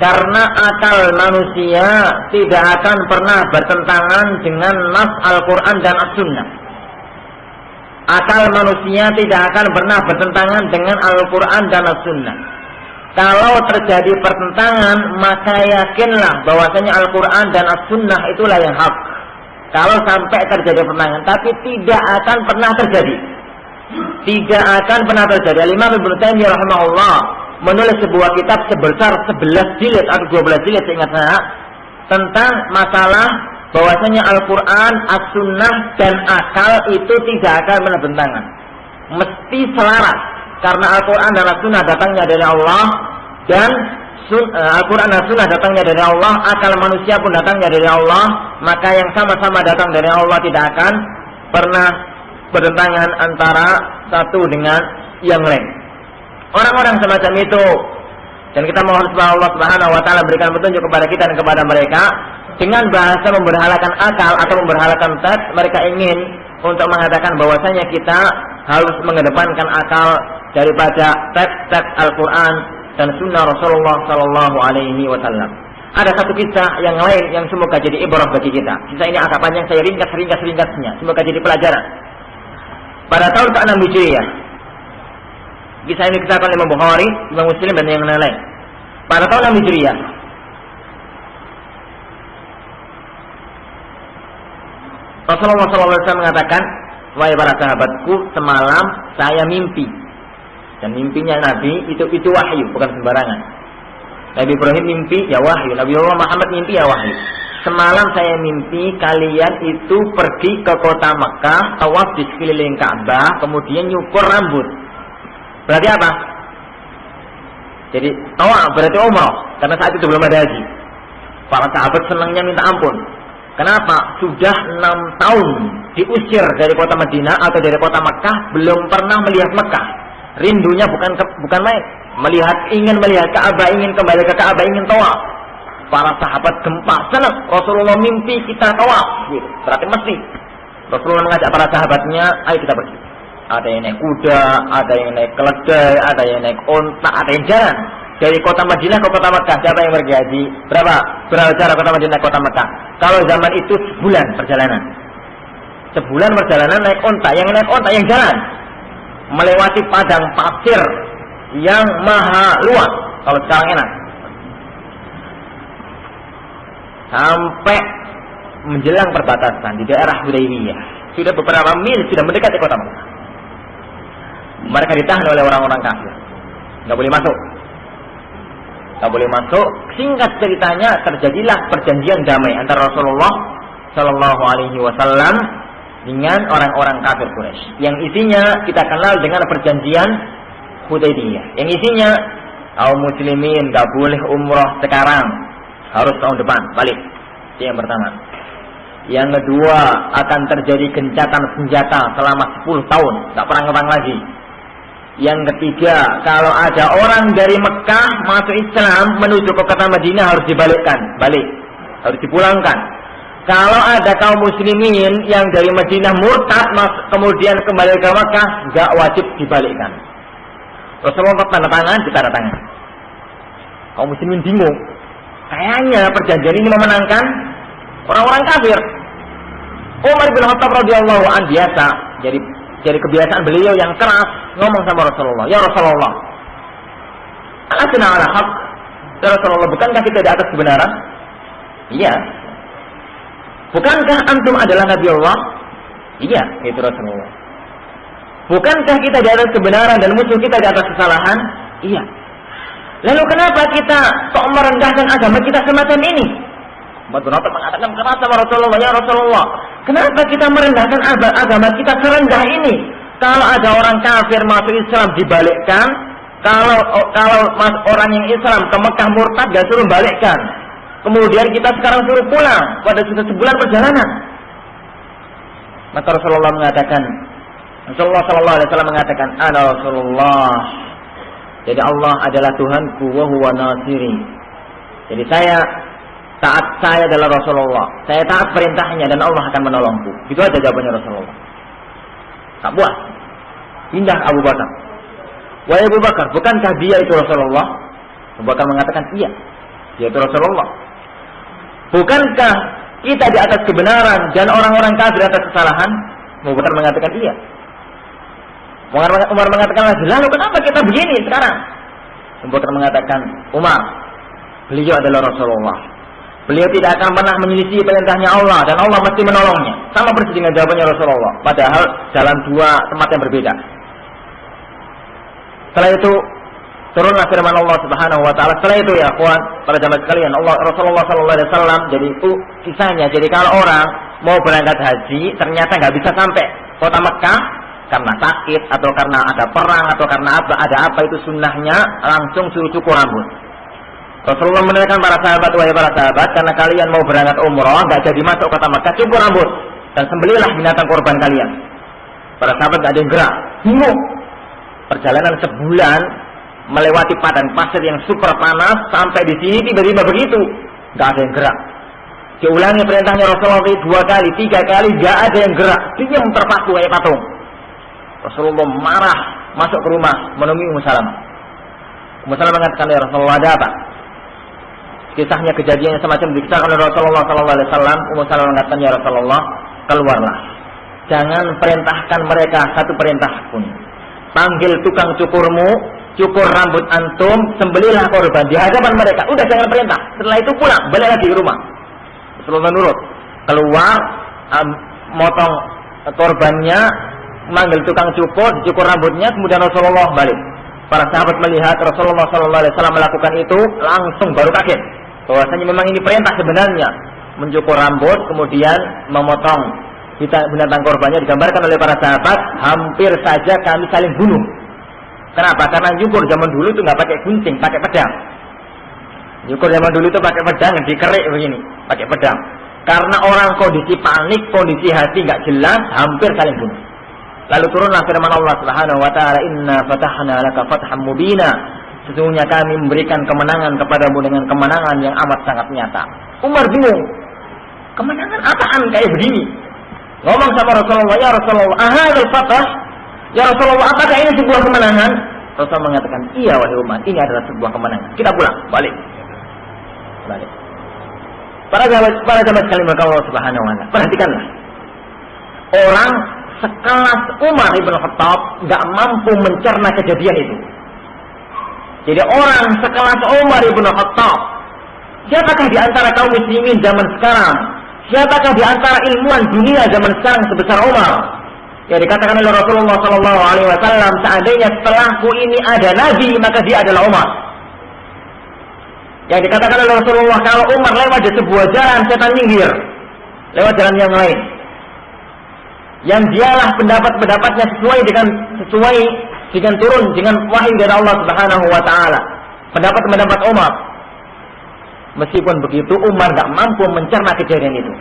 Speaker 1: Karena akal manusia tidak akan pernah bertentangan dengan nas Al-Quran dan As-Sunnah. Akal manusia tidak akan pernah bertentangan dengan Al-Quran dan As-Sunnah. Kalau terjadi pertentangan, maka yakinlah bahwasanya Al-Quran dan As-Sunnah itulah yang hak. Kalau sampai terjadi pertentangan, tapi tidak akan pernah terjadi. Tidak akan pernah terjadi. Al-Imam Ibnu Taimiyah rahimahullah menulis sebuah kitab sebesar 11 jilid atau 12 jilid seingat saya tentang masalah bahwasanya Al-Quran, As-Sunnah dan akal itu tidak akan pernah bertentangan. Mesti selaras. Karena Al-Quran dan As-Sunnah datangnya dari Allah dan Al-Quran dan As-Sunnah datangnya dari Allah, akal manusia pun datangnya dari Allah, maka yang sama-sama datang dari Allah tidak akan pernah bertentangan antara satu dengan yang lain. Orang-orang semacam itu, dan kita mohon supaya Allah Subhanahu wa taala berikan petunjuk kepada kita dan kepada mereka, dengan bahasa memberhalakan akal atau memberhalakan teks, mereka ingin untuk mengatakan bahwasanya kita harus mengedepankan akal daripada teks-teks Al-Quran dan Sunnah Rasulullah Sallallahu Alaihi Wasallam. Ada satu kisah yang lain yang semoga jadi ibrah bagi kita. Kisah ini agak panjang, saya ringkas-ringkasnya. Semoga jadi pelajaran. Pada tahun ke-6 Hijriah, kisah ini kita akan Imam Bukhari, Imam Muslim dan yang lain-lain. Pada tahun 6 Hijriah, Rasulullah SAW mengatakan, wahai para sahabatku, semalam saya mimpi. Dan mimpinya Nabi itu wahyu, bukan sembarangan. Nabi Ibrahim mimpi, ya wahyu. Nabi Muhammad mimpi, ya wahyu. Semalam saya mimpi kalian itu pergi ke kota Mekah, tawaf di sekeliling Ka'bah, kemudian nyukur rambut. Berarti apa? Jadi tawaf berarti umrah, karena saat itu belum ada haji. Para sahabat senangnya minta ampun. Kenapa? Sudah 6 tahun diusir dari kota Madinah atau dari kota Mekah, belum pernah melihat Mekah. Rindunya bukan main. Ingin melihat Ka'bah, ingin kembali ke Ka'bah, ingin tawaf. Para sahabat gempa, senang. Rasulullah mimpi kita tawaf. Gitu. Berarti mesti. Rasulullah mengajak para sahabatnya, ayo kita pergi. Ada yang naik kuda, ada yang naik keledai, ada yang naik onta, ada yang jalan. Dari kota Madinah ke kota Mekah, siapa yang pergi haji? Berapa jarak kota Madinah ke kota Mekah? Kalau zaman itu sebulan perjalanan. Sebulan perjalanan naik onta, yang naik onta yang jalan. Melewati padang pasir yang maha luas. Kalau sekarang enak. Sampai menjelang perbatasan di daerah Hudaybiyah. Sudah beberapa mil, sudah mendekati kota Mekah. Mereka ditahan oleh orang-orang kafir. Nggak boleh masuk. Nggak boleh masuk. Singkat ceritanya terjadilah perjanjian damai antara Rasulullah Sallallahu Alaihi Wasallam dengan orang-orang kafir Quraisy. Yang isinya kita kenal dengan perjanjian Hudaybiyah. Yang isinya kaum muslimin nggak boleh umrah sekarang, harus tahun depan balik. Itu yang pertama. Yang kedua, akan terjadi gencatan senjata selama 10 tahun, nggak perang-perang lagi. Yang ketiga, kalau ada orang dari Mekah masuk Islam menuju ke kota Madinah harus dibalikkan, harus dipulangkan. Kalau ada kaum muslimin yang dari Madinah murtad kemudian kembali ke Mekah, nggak wajib dibalikkan. Rasulullah tanda tangan, ditanda tangan. Kaum muslimin bingung. Kayaknya perjanjian ini memenangkan orang-orang kafir. Umar bin Khattab radhiyallahu anhu biasa, jadi kebiasaan beliau yang keras ngomong sama Rasulullah, ya Rasulullah, alasna ala haq, ya Rasulullah, bukankah kita di atas kebenaran? Iya. Bukankah antum adalah Nabi Allah? Iya, itu Rasulullah. Bukankah kita di atas kebenaran dan musuh kita di atas kesalahan? Iya. Lalu kenapa kita kok merendahkan agama kita semacam ini? Umar bin Khattab mengatakan, kenapa Rasulullah, ya Rasulullah, kenapa kita merendahkan agama kita serendah ini? Kalau ada orang kafir masuk Islam dibalikkan, kalau orang yang Islam ke Mekah murtad gak suruh balikkan. Kemudian kita sekarang suruh pulang pada sudah sebulan perjalanan. Maka Rasulullah mengatakan, Rasulullah sallallahu alaihi wasallam mengatakan, ana Rasulullah. Jadi Allah adalah Tuhanku wa huwa nasiri. Jadi saya adalah Rasulullah. Saya taat perintahnya dan Allah akan menolongku. Itu aja jawabannya Rasulullah. Tak puas. Pindah Abu Bakar. Wahai Abu Bakar, bukankah dia itu Rasulullah? Abu Bakar mengatakan, iya, dia itu Rasulullah. Bukankah kita di atas kebenaran dan orang-orang kafir di atas kesalahan? Abu Bakar mengatakan, iya. Umar mengatakan lagi, lalu kenapa kita begini sekarang? Abu Bakar mengatakan, Umar, beliau adalah Rasulullah. Beliau tidak akan pernah menyelisih perintahnya Allah dan Allah mesti menolongnya. Sama persis dengan jawabannya Rasulullah. Padahal dalam dua tempat yang berbeda. Setelah itu turunlah firman Allah Subhanahu wa taala. Setelah itu ya kawan, para jamaah sekalian, Rasulullah sallallahu alaihi wasallam, jadi itu kisahnya. Jadi kalau orang mau berangkat haji ternyata nggak bisa sampai kota Mekah karena sakit atau karena ada perang atau karena ada apa, itu sunnahnya langsung suruh cukur rambut. Rasulullah menerangkan para sahabat, wahai para sahabat, karena kalian mau berangkat umroh nggak jadi masuk kota Mekah, cukur rambut dan sembelihlah binatang korban kalian. Para sahabat nggak ada yang gerak, bingung. Perjalanan sebulan melewati padang pasir yang super panas, sampai di sini tiba-tiba begitu, nggak ada yang gerak. Diulangi perintahnya Rasulullah 2 kali, 3 kali, nggak ada yang gerak, diam terpaku kayak patung. Rasulullah marah, masuk ke rumah menemui Ummu Salamah. Ummu Salamah mengatakan, ya Rasulullah, ada apa? Kisahnya, kejadiannya semacam dikisahkan oleh Rasulullah sallallahu alaihi wasallam. Ummu Salamah mengatakan, ya Rasulullah, keluarlah. Jangan perintahkan mereka satu perintah pun. Panggil tukang cukurmu, cukur rambut antum, sembelihlah korban di hadapan mereka. Udah, jangan perintah. Setelah itu pulang, balik lagi ke rumah. Rasulullah nurut. Keluar, motong korbannya, manggil tukang cukur rambutnya, kemudian Rasulullah balik. Para sahabat melihat Rasulullah sallallahu alaihi wasallam melakukan itu, langsung baru kaget bahwasanya memang ini perintah sebenarnya, mencukur rambut kemudian memotong binatang korbannya. Digambarkan oleh para sahabat, hampir saja kami saling bunuh. Kenapa? Karena cukur zaman dulu itu nggak pakai gunting, pakai pedang. Cukur zaman dulu itu pakai pedang, dikerik begini, pakai pedang. Karena orang kondisi panik, kondisi hati nggak jelas, hampir saling bunuh. Lalu turunlah firman Allah Subhanahu wa taala, inna fatahna laka fatham mubina. Sesungguhnya kami memberikan kemenangan kepadamu dengan kemenangan yang amat sangat nyata. Umar bingung. Kemenangan apaan kayak begini? Ngomong sama Rasulullah, ya Rasulullah, ahadzal fath? Ya Rasulullah, apakah ini sebuah kemenangan? Rasulullah mengatakan, iya wahai Umar, ini adalah sebuah kemenangan. Kita pulang, balik. Para jamaah sekalian Allah Subhanahu wa taala, perhatikanlah. Orang sekelas Umar ibn Khattab nggak mampu mencerna kejadian itu. Jadi orang sekelas Umar ibn Khattab, siapakah di antara kaum muslimin zaman sekarang, siapakah di antara ilmuwan dunia zaman sekarang sebesar Umar? Ya, dikatakan oleh Rasulullah sallallahu alaihi wasallam, seandainya setelahku ini ada nabi, maka dia adalah Umar. Yang dikatakan oleh Rasulullah, kalau Umar lewat di sebuah jalan, setan minggir lewat jalan yang lain. Yang dialah pendapat-pendapatnya sesuai dengan turun dengan wahyu dari Allah Subhanahu wa taala. Pendapat Umar. Meskipun begitu, Umar enggak mampu mencerna kejadian itu.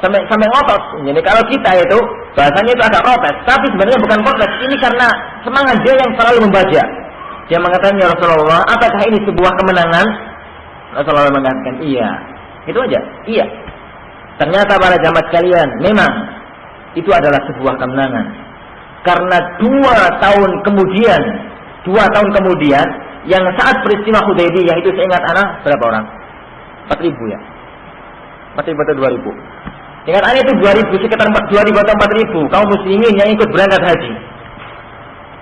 Speaker 1: Sampai ngotot. Jadi kalau kita itu bahasanya itu agak protes, tapi sebenarnya bukan protes, ini karena semangat dia yang selalu membaca. Dia mengatakan, ya Rasulullah, apakah ini sebuah kemenangan? Rasulullah mengatakan, iya. Itu aja, iya. Ternyata para jamaah sekalian, memang itu adalah sebuah kemenangan. Karena 2 tahun kemudian, yang saat peristiwa Hudaybiyah itu, saya ingat anak berapa orang? 4.000 ya? 4.000 atau 2.000? Ingat anak itu 2.000, sekitar 2.000 atau 4.000 kaum muslimin yang ikut berangkat haji.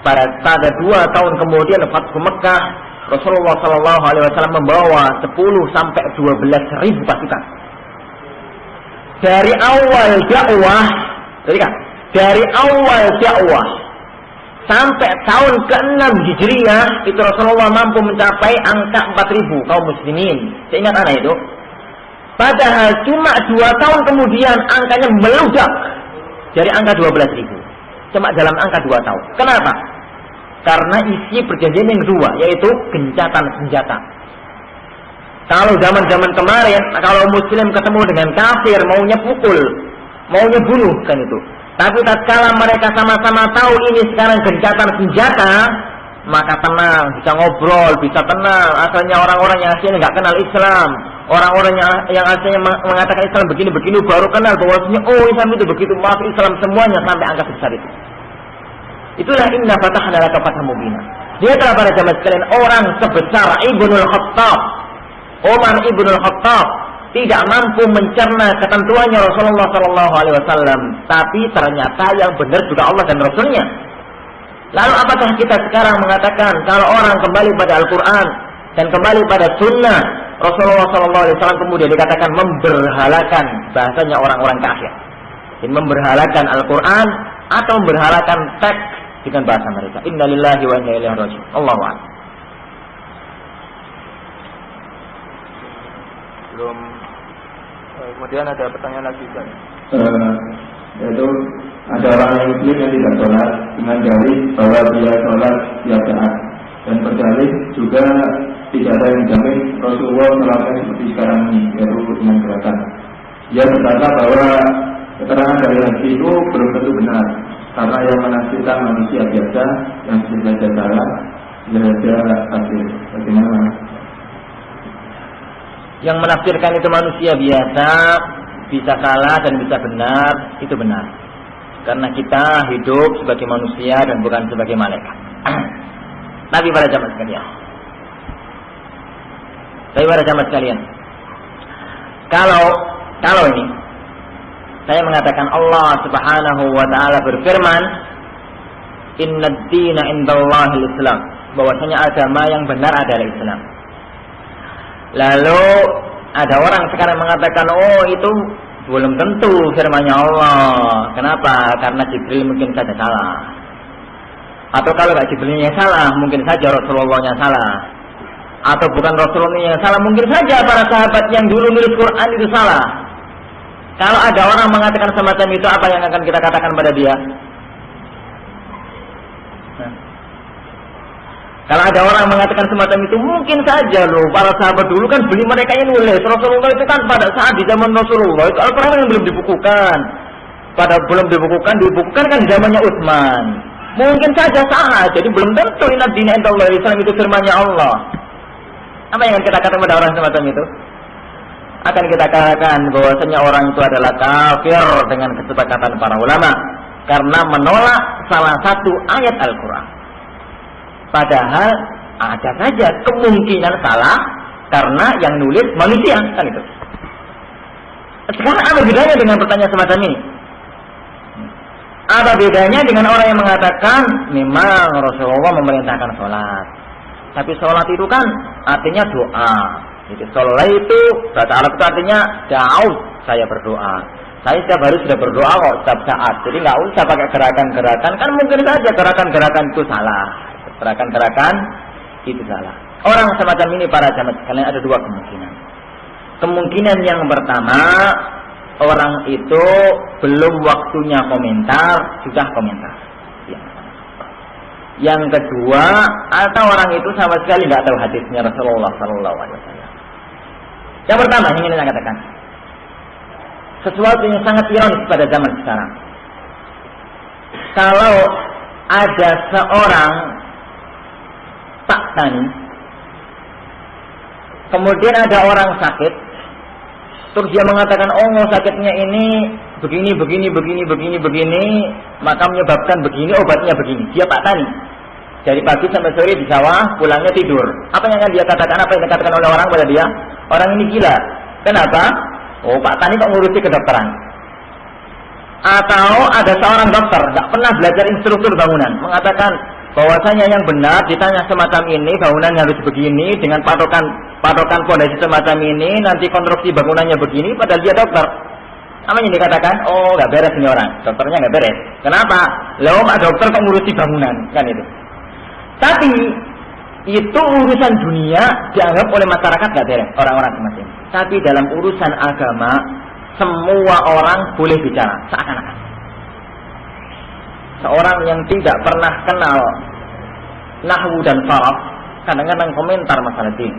Speaker 1: Pada 2 tahun kemudian Fathu Mekah, Rasulullah SAW membawa 10 sampai 12.000 pasukan. Dari awal dakwah sampai tahun ke-6 Hijriah itu Rasulullah mampu mencapai angka 4.000 kaum muslimin. Seingat anak itu. Padahal cuma 2 tahun kemudian angkanya meludak dari angka 12.000. Cuma dalam angka 2 tahun. Kenapa? Karena isi perjanjian yang kedua, yaitu gencatan senjata. Kalau zaman-zaman kemarin, kalau muslim ketemu dengan kafir, maunya pukul, maunya bunuh, kan itu. Tapi tatkala mereka sama-sama tahu ini sekarang gencatan senjata, maka tenang, bisa ngobrol, bisa tenang. Asalnya orang-orang yang aslinya nggak kenal Islam, orang-orang yang aslinya mengatakan Islam begini-begini, baru kenal bahwasanya oh Islam itu begitu, maaf Islam semuanya sampai angka besar itu. Itulah inna fatahna laka fathan mubina. Dia telah pada zaman sekalian orang sebesar Ibnul Khattab, Umar Ibnul Khattab, tidak mampu mencerna ketentuannya Rasulullah SAW, tapi ternyata yang benar juga Allah dan Rasulnya. Lalu apakah kita sekarang mengatakan kalau orang kembali pada Al-Quran dan kembali pada Sunnah Rasulullah SAW kemudian dikatakan memberhalakan, bahasanya orang-orang kafir, dan memberhalakan Al-Quran atau memberhalakan teks dengan bahasa mereka. Inna lillahi wa inna ilaihi raji'un. Allahu a'lam.
Speaker 2: Belum. Kemudian ada pertanyaan lagi kan?
Speaker 3: Yaitu ada orang yang muslim yang tidak sholat dengan dalih bahwa dia sholat tiap saat, dan berdalih juga tidak ada yang jamin Rasulullah melakukan seperti sekarang ini, yaitu dengan gerakan. Dia berkata bahwa keterangan dari hadis itu belum tentu benar, karena yang menafsirkan manusia biasa yang bisa salah, saja hasil. Bagaimana?
Speaker 1: Yang menafsirkan itu manusia biasa, bisa salah dan bisa benar, itu benar. Karena kita hidup sebagai manusia dan bukan sebagai malaikat. Tapi pada zaman sekalian, kalau ini saya mengatakan Allah Subhanahu wa taala berfirman, "Innad dina indallahil Islam," bahwasanya agama yang benar adalah Islam. Lalu ada orang sekarang mengatakan, oh itu belum tentu firman-Nya Allah. Kenapa? Karena Jibril mungkin saja salah. Atau kalau tidak Jibrilnya salah, mungkin saja Rasulullah-nya salah. Atau bukan Rasulullah yang salah, mungkin saja para sahabat yang dulu nulis Quran itu salah. Kalau ada orang mengatakan semacam itu, apa yang akan kita katakan pada dia? Kalau ada orang mengatakan semacam itu, mungkin saja loh, para sahabat dulu kan beli mereka yang nulis. Rasulullah itu kan pada saat di zaman Rasulullah itu Al-Quran yang belum dibukukan. Pada belum dibukukan kan di zamannya Utsman. Mungkin saja salah, jadi belum tentu inna dina indallahil Islam itu firman-Nya Allah. Apa yang akan kita katakan pada orang semacam itu? Akan kita katakan bahwasanya orang itu adalah kafir dengan kesepakatan para ulama karena menolak salah satu ayat Al-Quran. Padahal ada saja kemungkinan salah karena yang nulis manusia, kan itu. Sekarang apa bedanya dengan pertanyaan semacam ini? Apa bedanya dengan orang yang mengatakan memang Rasulullah memerintahkan sholat, tapi sholat itu kan artinya doa. Jadi sholat itu bahasa Arab itu artinya da'ud, saya berdoa. Saya setiap hari sudah berdoa kok setiap saat. Jadi nggak usah pakai gerakan-gerakan. Kan mungkin saja gerakan-gerakan itu salah. Gerakan-gerakan itu salah. Orang semacam ini para jamaah sekalian ada dua kemungkinan. Kemungkinan yang pertama, orang itu belum waktunya komentar, sudah komentar. Yang kedua, atau orang itu sama sekali nggak tahu hadisnya Rasulullah SAW. Yang pertama yang ingin saya katakan, sesuatu yang sangat ironis pada zaman sekarang. Kalau ada seorang Pak Tani, kemudian ada orang sakit, terus dia mengatakan, oh sakitnya ini begini, maka menyebabkan begini, obatnya begini. Dia Pak Tani, dari pagi sampai sore di sawah, pulangnya tidur. Apa yang akan dia katakan? Apa yang dikatakan oleh orang pada dia? Orang ini gila. Kenapa? Oh Pak Tani kok ngurusi kedokteran. Atau ada seorang dokter, nggak pernah belajar instruktur bangunan, mengatakan bahwasanya yang benar ditanya semacam ini, bangunannya harus begini dengan patokan pondasi semacam ini, nanti konstruksi bangunannya begini, padahal dia dokter. Apa yang dikatakan? Oh, nggak beres ini orang, dokternya nggak beres. Kenapa? Loh, Pak Dokter kok ngurusi bangunan, kan itu. Tapi itu urusan dunia dianggap oleh masyarakat nggak beres, orang-orang semacam ini. Tapi dalam urusan agama, semua orang boleh bicara, seakan-akan. Seorang yang tidak pernah kenal nahwu dan saraf, kadang-kadang komentar masalah ini.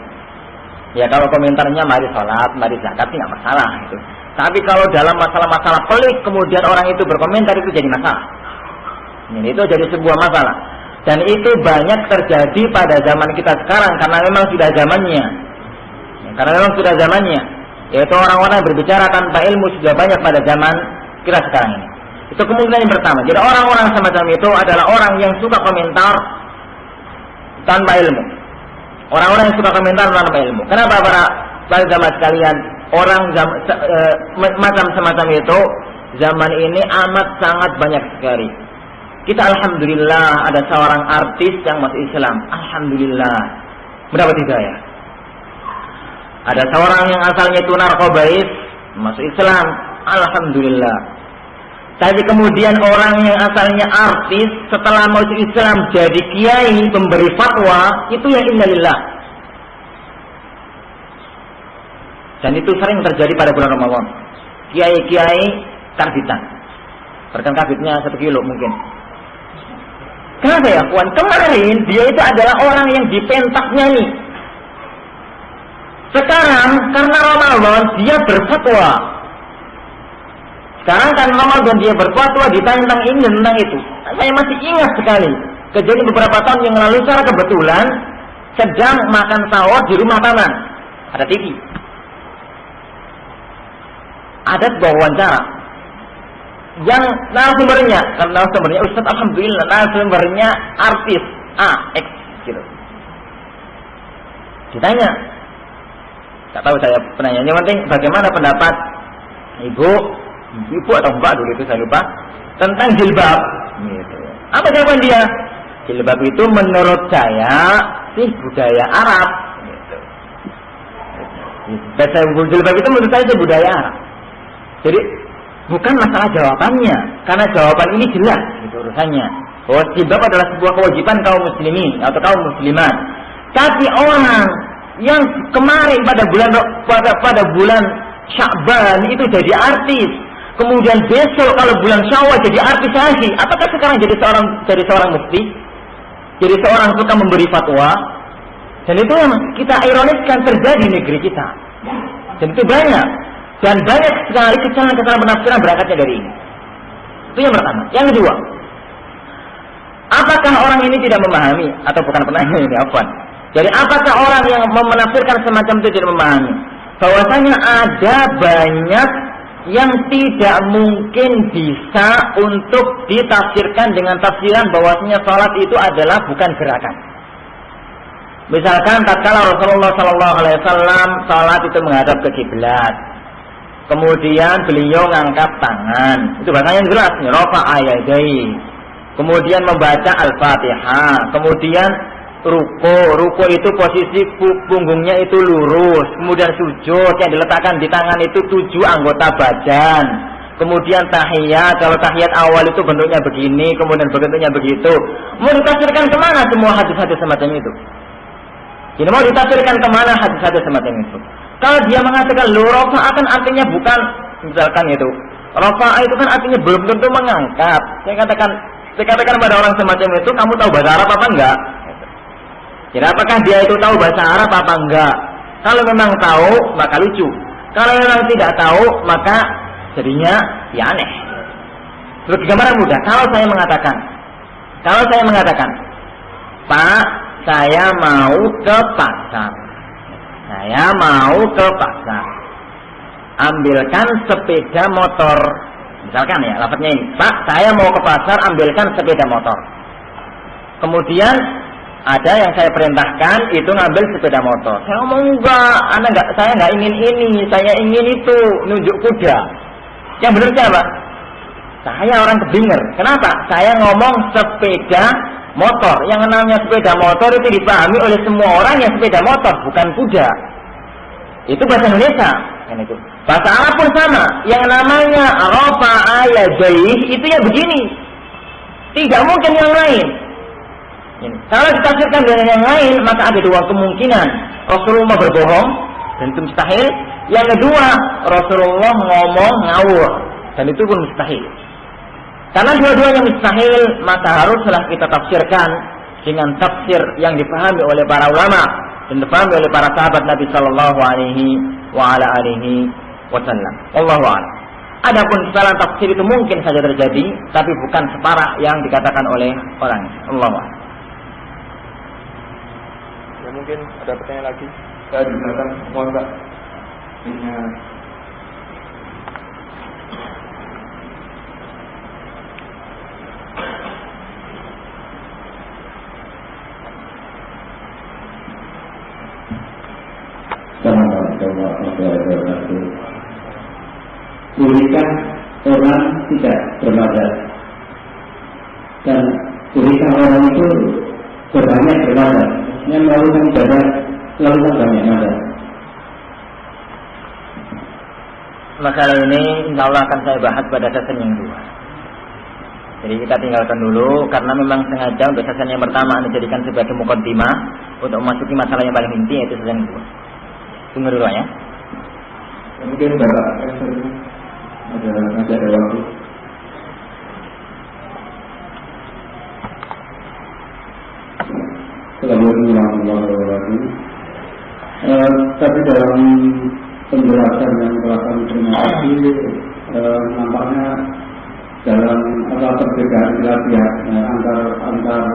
Speaker 1: Ya kalau komentarnya mari sholat, mari zakat, nggak masalah itu. Tapi kalau dalam masalah-masalah pelik kemudian orang itu berkomentar, itu jadi masalah. Ini itu jadi sebuah masalah. Dan itu banyak terjadi pada zaman kita sekarang karena memang sudah zamannya. Ya, karena memang sudah zamannya. Yaitu orang-orang yang berbicara tanpa ilmu sudah banyak pada zaman kita sekarang ini. Itu kemungkinan yang pertama. Jadi orang-orang semacam itu adalah orang yang suka komentar tanpa ilmu. Orang-orang yang suka komentar tanpa ilmu. Kenapa para jamaah sekalian? Orang macam semacam itu zaman ini amat sangat banyak sekali. Kita alhamdulillah ada seorang artis yang masuk Islam. Alhamdulillah mendapat hidayah. Ada seorang yang asalnya itu narkobais masuk Islam. Alhamdulillah. Tapi kemudian orang yang asalnya artis setelah masuk Islam jadi kiai memberi fatwa, itu yang innalillah. Dan itu sering terjadi pada bulan Ramadan. Kiai-kiai karbitan. Bahkan kabitnya 1 kilo mungkin. Kenapa ya kawan? Kemarin dia itu adalah orang yang dipentas nyanyi. Sekarang karena Ramadan dia berfatwa. Sekarang kan Ramadan dia berfatwa ditanya tentang ini dan tentang itu. Saya masih ingat sekali kejadian beberapa tahun yang lalu secara kebetulan sedang makan sahur di rumah paman. Ada TV. Ada sebuah wawancara yang narasumbernya, karena narasumbernya Ustaz alhamdulillah, narasumbernya artis A, X gitu. Ditanya, tak tahu saya penanya, yang penting bagaimana pendapat ibu atau mbak dulu itu saya lupa tentang jilbab. Gitu. Apa jawaban dia? Jilbab itu menurut saya sih budaya Arab. Gitu. Bahasa jilbab itu menurut saya budaya Arab. Jadi bukan masalah jawabannya, karena jawaban ini jelas gitu urusannya. Bahwa jilbab adalah sebuah kewajiban kaum muslimin atau kaum muslimat. Tapi orang yang kemarin pada bulan Sya'ban itu jadi artis, kemudian besok kalau bulan Syawal jadi artis lagi, apakah sekarang jadi seorang mufti? Jadi seorang suka memberi fatwa? Dan itu yang kita ironiskan terjadi di negeri kita. Dan itu banyak. Dan banyak sekali kesalahan-kesalahan penafsiran berangkatnya dari ini. Itu yang pertama. Yang kedua, apakah orang ini tidak memahami? Atau bukan penanya ini, afwan. Jadi apakah orang yang menafsirkan semacam itu tidak memahami? Bahwasanya ada banyak yang tidak mungkin bisa untuk ditafsirkan dengan tafsiran bahwasanya salat itu adalah bukan gerakan. Misalkan tatkala Rasulullah SAW salat itu menghadap ke kiblat. Kemudian beliau ngangkat tangan. Itu bahasanya jelas, rafa'a yadayhi. Kemudian membaca Al-Fatihah. Kemudian ruko itu posisi punggungnya itu lurus. Kemudian sujud yang diletakkan di tangan itu 7 anggota badan. Kemudian tahiyat, kalau tahiyat awal itu bentuknya begini, kemudian bentuknya begitu. Mau ditafsirkan kemana semua hadis-hadis semacam itu? Jadi mau ditafsirkan kemana hadis-hadis semacam itu? Kalau dia mengatakan rafa'ah kan artinya bukan, misalkan itu rafa'ah itu kan artinya belum tentu mengangkat. Saya katakan pada orang semacam itu, kamu tahu bahasa Arab apa enggak? Jadi apakah dia itu tahu bahasa Arab apa enggak? Kalau memang tahu maka lucu. Kalau memang tidak tahu maka jadinya ya aneh. Sebagai gambaran mudah, kalau saya mengatakan, Pak, saya mau ke pasar. Ambilkan sepeda motor. Misalkan ya, lafadznya ini. Pak, saya mau ke pasar, ambilkan sepeda motor. Kemudian ada yang saya perintahkan itu ngambil sepeda motor. Saya ngomong saya nggak ingin ini, saya ingin itu, nunjuk kuda. Yang benar siapa? Saya orang keblinger. Kenapa? Saya ngomong sepeda motor. Yang namanya sepeda motor itu dipahami oleh semua orang yang sepeda motor, bukan kuda. Itu bahasa Indonesia. Kan itu. Bahasa Arab pun sama. Yang namanya rafa'a yadayhi itu ya begini. Tidak mungkin yang lain. Ini. Kalau ditafsirkan dengan yang lain, maka ada dua kemungkinan. Rasulullah berbohong dan itu mustahil. Yang kedua, Rasulullah ngomong ngawur dan itu pun mustahil. Karena dua-duanya mustahil, maka haruslah kita tafsirkan dengan tafsir yang dipahami oleh para ulama dan dipahami oleh para sahabat Nabi Sallallahu Alaihi Wasallam. Wallahu a'lam. Adapun kesalahan tafsir itu mungkin saja terjadi, tapi bukan separah yang dikatakan oleh orang. Wallahu a'lam.
Speaker 2: Ya, mungkin ada pertanyaan lagi. Saya di belakang, mohon Pak.
Speaker 3: Assalamualaikum warahmatullahi wabarakatuh. Bolehkah orang tidak beribadah dan bolehkah orang itu berbanyak beribadah? Yang melakukan ibadah melakukan banyak ibadah.
Speaker 1: Masalah ini insya Allah akan saya bahas pada sesi yang kedua. Jadi kita tinggalkan dulu karena memang sengaja untuk sesi yang pertama dijadikan sebagai mukaddimah untuk memasuki masalah yang paling inti yaitu sesi yang kedua. Tunggu dulu ya.
Speaker 2: Mungkin Bapak ada waktu.
Speaker 3: Assalamualaikum warahmatullahi wabarakatuh. Tapi dalam penjelasan yang telah kami terima tadi, nampaknya dalam perbedaan pihak antar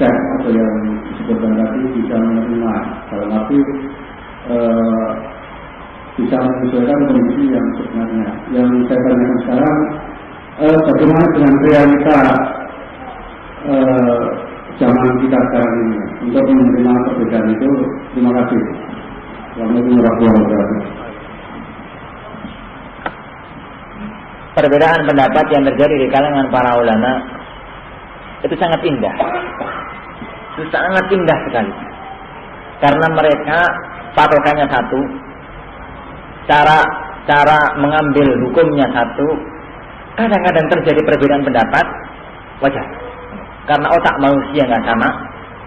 Speaker 3: sek atau yang disebutkan tadi bisa menerima dalam arti bisa menyesuaikan kondisi yang sebenarnya. Yang saya tanyakan sekarang, bagaimana dengan realita zaman kita sekarang ini untuk menerima perbedaan itu? Terima kasih. Assalamualaikum warahmatullahi wabarakatuh.
Speaker 1: Perbedaan pendapat yang terjadi di kalangan para ulama itu sangat indah. Itu sangat indah sekali. Karena mereka patokannya satu, cara mengambil hukumnya satu. Kadang-kadang terjadi perbedaan pendapat, wajar. Karena otak manusia nggak sama,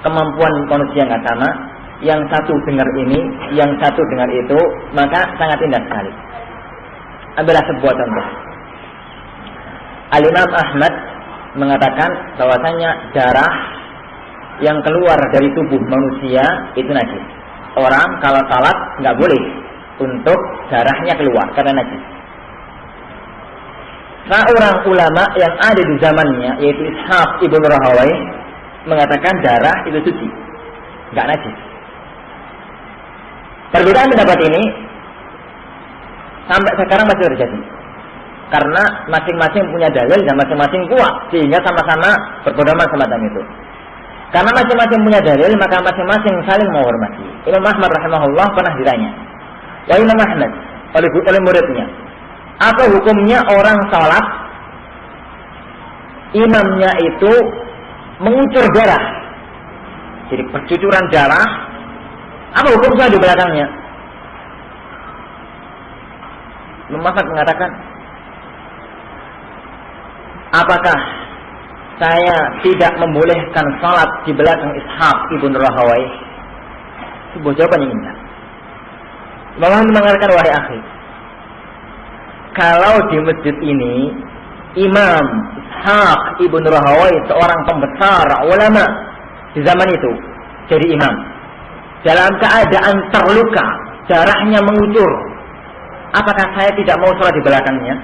Speaker 1: kemampuan manusia nggak sama. Yang satu dengar ini, yang satu dengar itu, maka sangat indah sekali. Ambillah sebuah contoh. Al-Imam Ahmad mengatakan bahwasanya darah yang keluar dari tubuh manusia itu najis. Orang kalau salat nggak boleh untuk darahnya keluar karena najis. Seorang ulama yang ada di zamannya yaitu Ishaq ibn Rahawai mengatakan darah itu suci, nggak najis. Perbedaan pendapat ini sampai sekarang masih terjadi. Karena masing-masing punya dalil dan masing-masing kuat sehingga sama-sama berpedoman semacam itu. Karena masing-masing punya dalil maka masing-masing saling menghormati. Imam Ahmad rahimahullah pernah ditanya, "Ya Imam Ahmad, oleh muridnya, apa hukumnya orang salat imamnya itu mengucur darah?" Jadi percucuran darah, apa hukumnya di belakangnya? Imam Ahmad mengatakan, apakah saya tidak membolehkan salat di belakang Ishaq ibn Rahawai? Sebuah jawaban yang indah. Imam Ahmad mengatakan, wahai akhi, kalau di masjid ini Imam Ishaq ibn Rahawai seorang pembesar ulama di zaman itu jadi imam, dalam keadaan terluka, darahnya mengucur, apakah saya tidak mau sholat di belakangnya?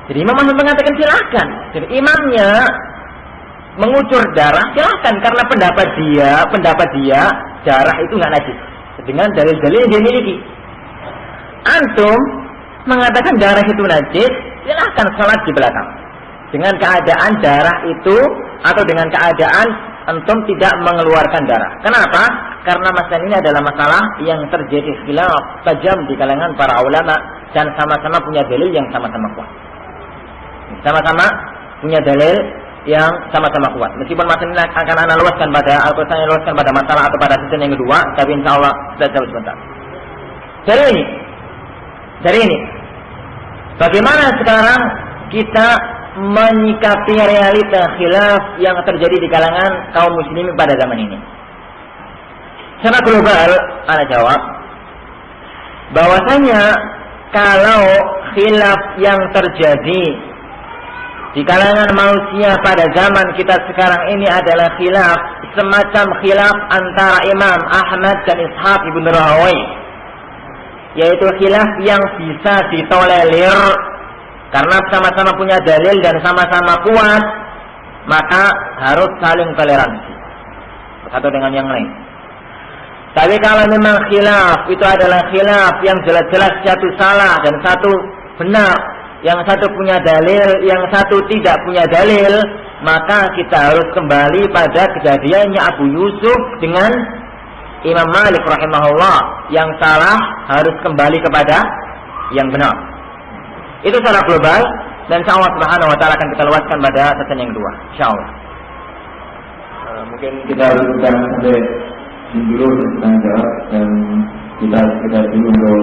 Speaker 1: Jadi Imam Ahmad mengatakan silakan. Jadi imamnya mengucur darah silakan, karena pendapat dia darah itu nggak najis dengan dalil-dalil yang dia miliki. Antum mengatakan darah itu najis, silakan sholat di belakang dengan keadaan darah itu atau dengan keadaan antum tidak mengeluarkan darah. Kenapa? Karena masalah ini adalah masalah yang terjadi khilaf tajam di kalangan para ulama dan sama-sama punya dalil yang sama-sama kuat. Sama-sama punya dalil yang sama-sama kuat. Meskipun masalah ini akan anda luaskan pada masalah atau pada season yang kedua, tapi insya Allah sudah jauh sebentar. Dari ini. Bagaimana sekarang kita menyikapi realita khilaf yang terjadi di kalangan kaum muslimin pada zaman ini? Secara global, ana jawab bahwasanya kalau khilaf yang terjadi di kalangan manusia pada zaman kita sekarang ini adalah khilaf semacam khilaf antara Imam Ahmad dan Ishaq ibn Rahawai, yaitu khilaf yang bisa ditolerir karena sama-sama punya dalil dan sama-sama kuat, maka harus saling toleransi satu dengan yang lain. Tapi kalau memang khilaf itu adalah khilaf yang jelas-jelas satu salah dan satu benar, yang satu punya dalil, yang satu tidak punya dalil, maka kita harus kembali pada kejadiannya Abu Yusuf dengan Imam Malik rahimahullah. Yang salah harus kembali kepada yang benar. Itu secara global, dan insyaallah subhanahu wa ta'ala akan kita luaskan pada sesi yang kedua, insyaallah.
Speaker 2: Mungkin kita lakukan sampai dulu tentang jawab, dan kita dulu untuk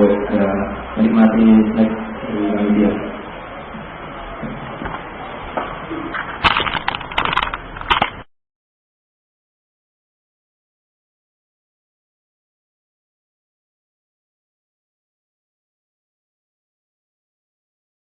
Speaker 2: menikmati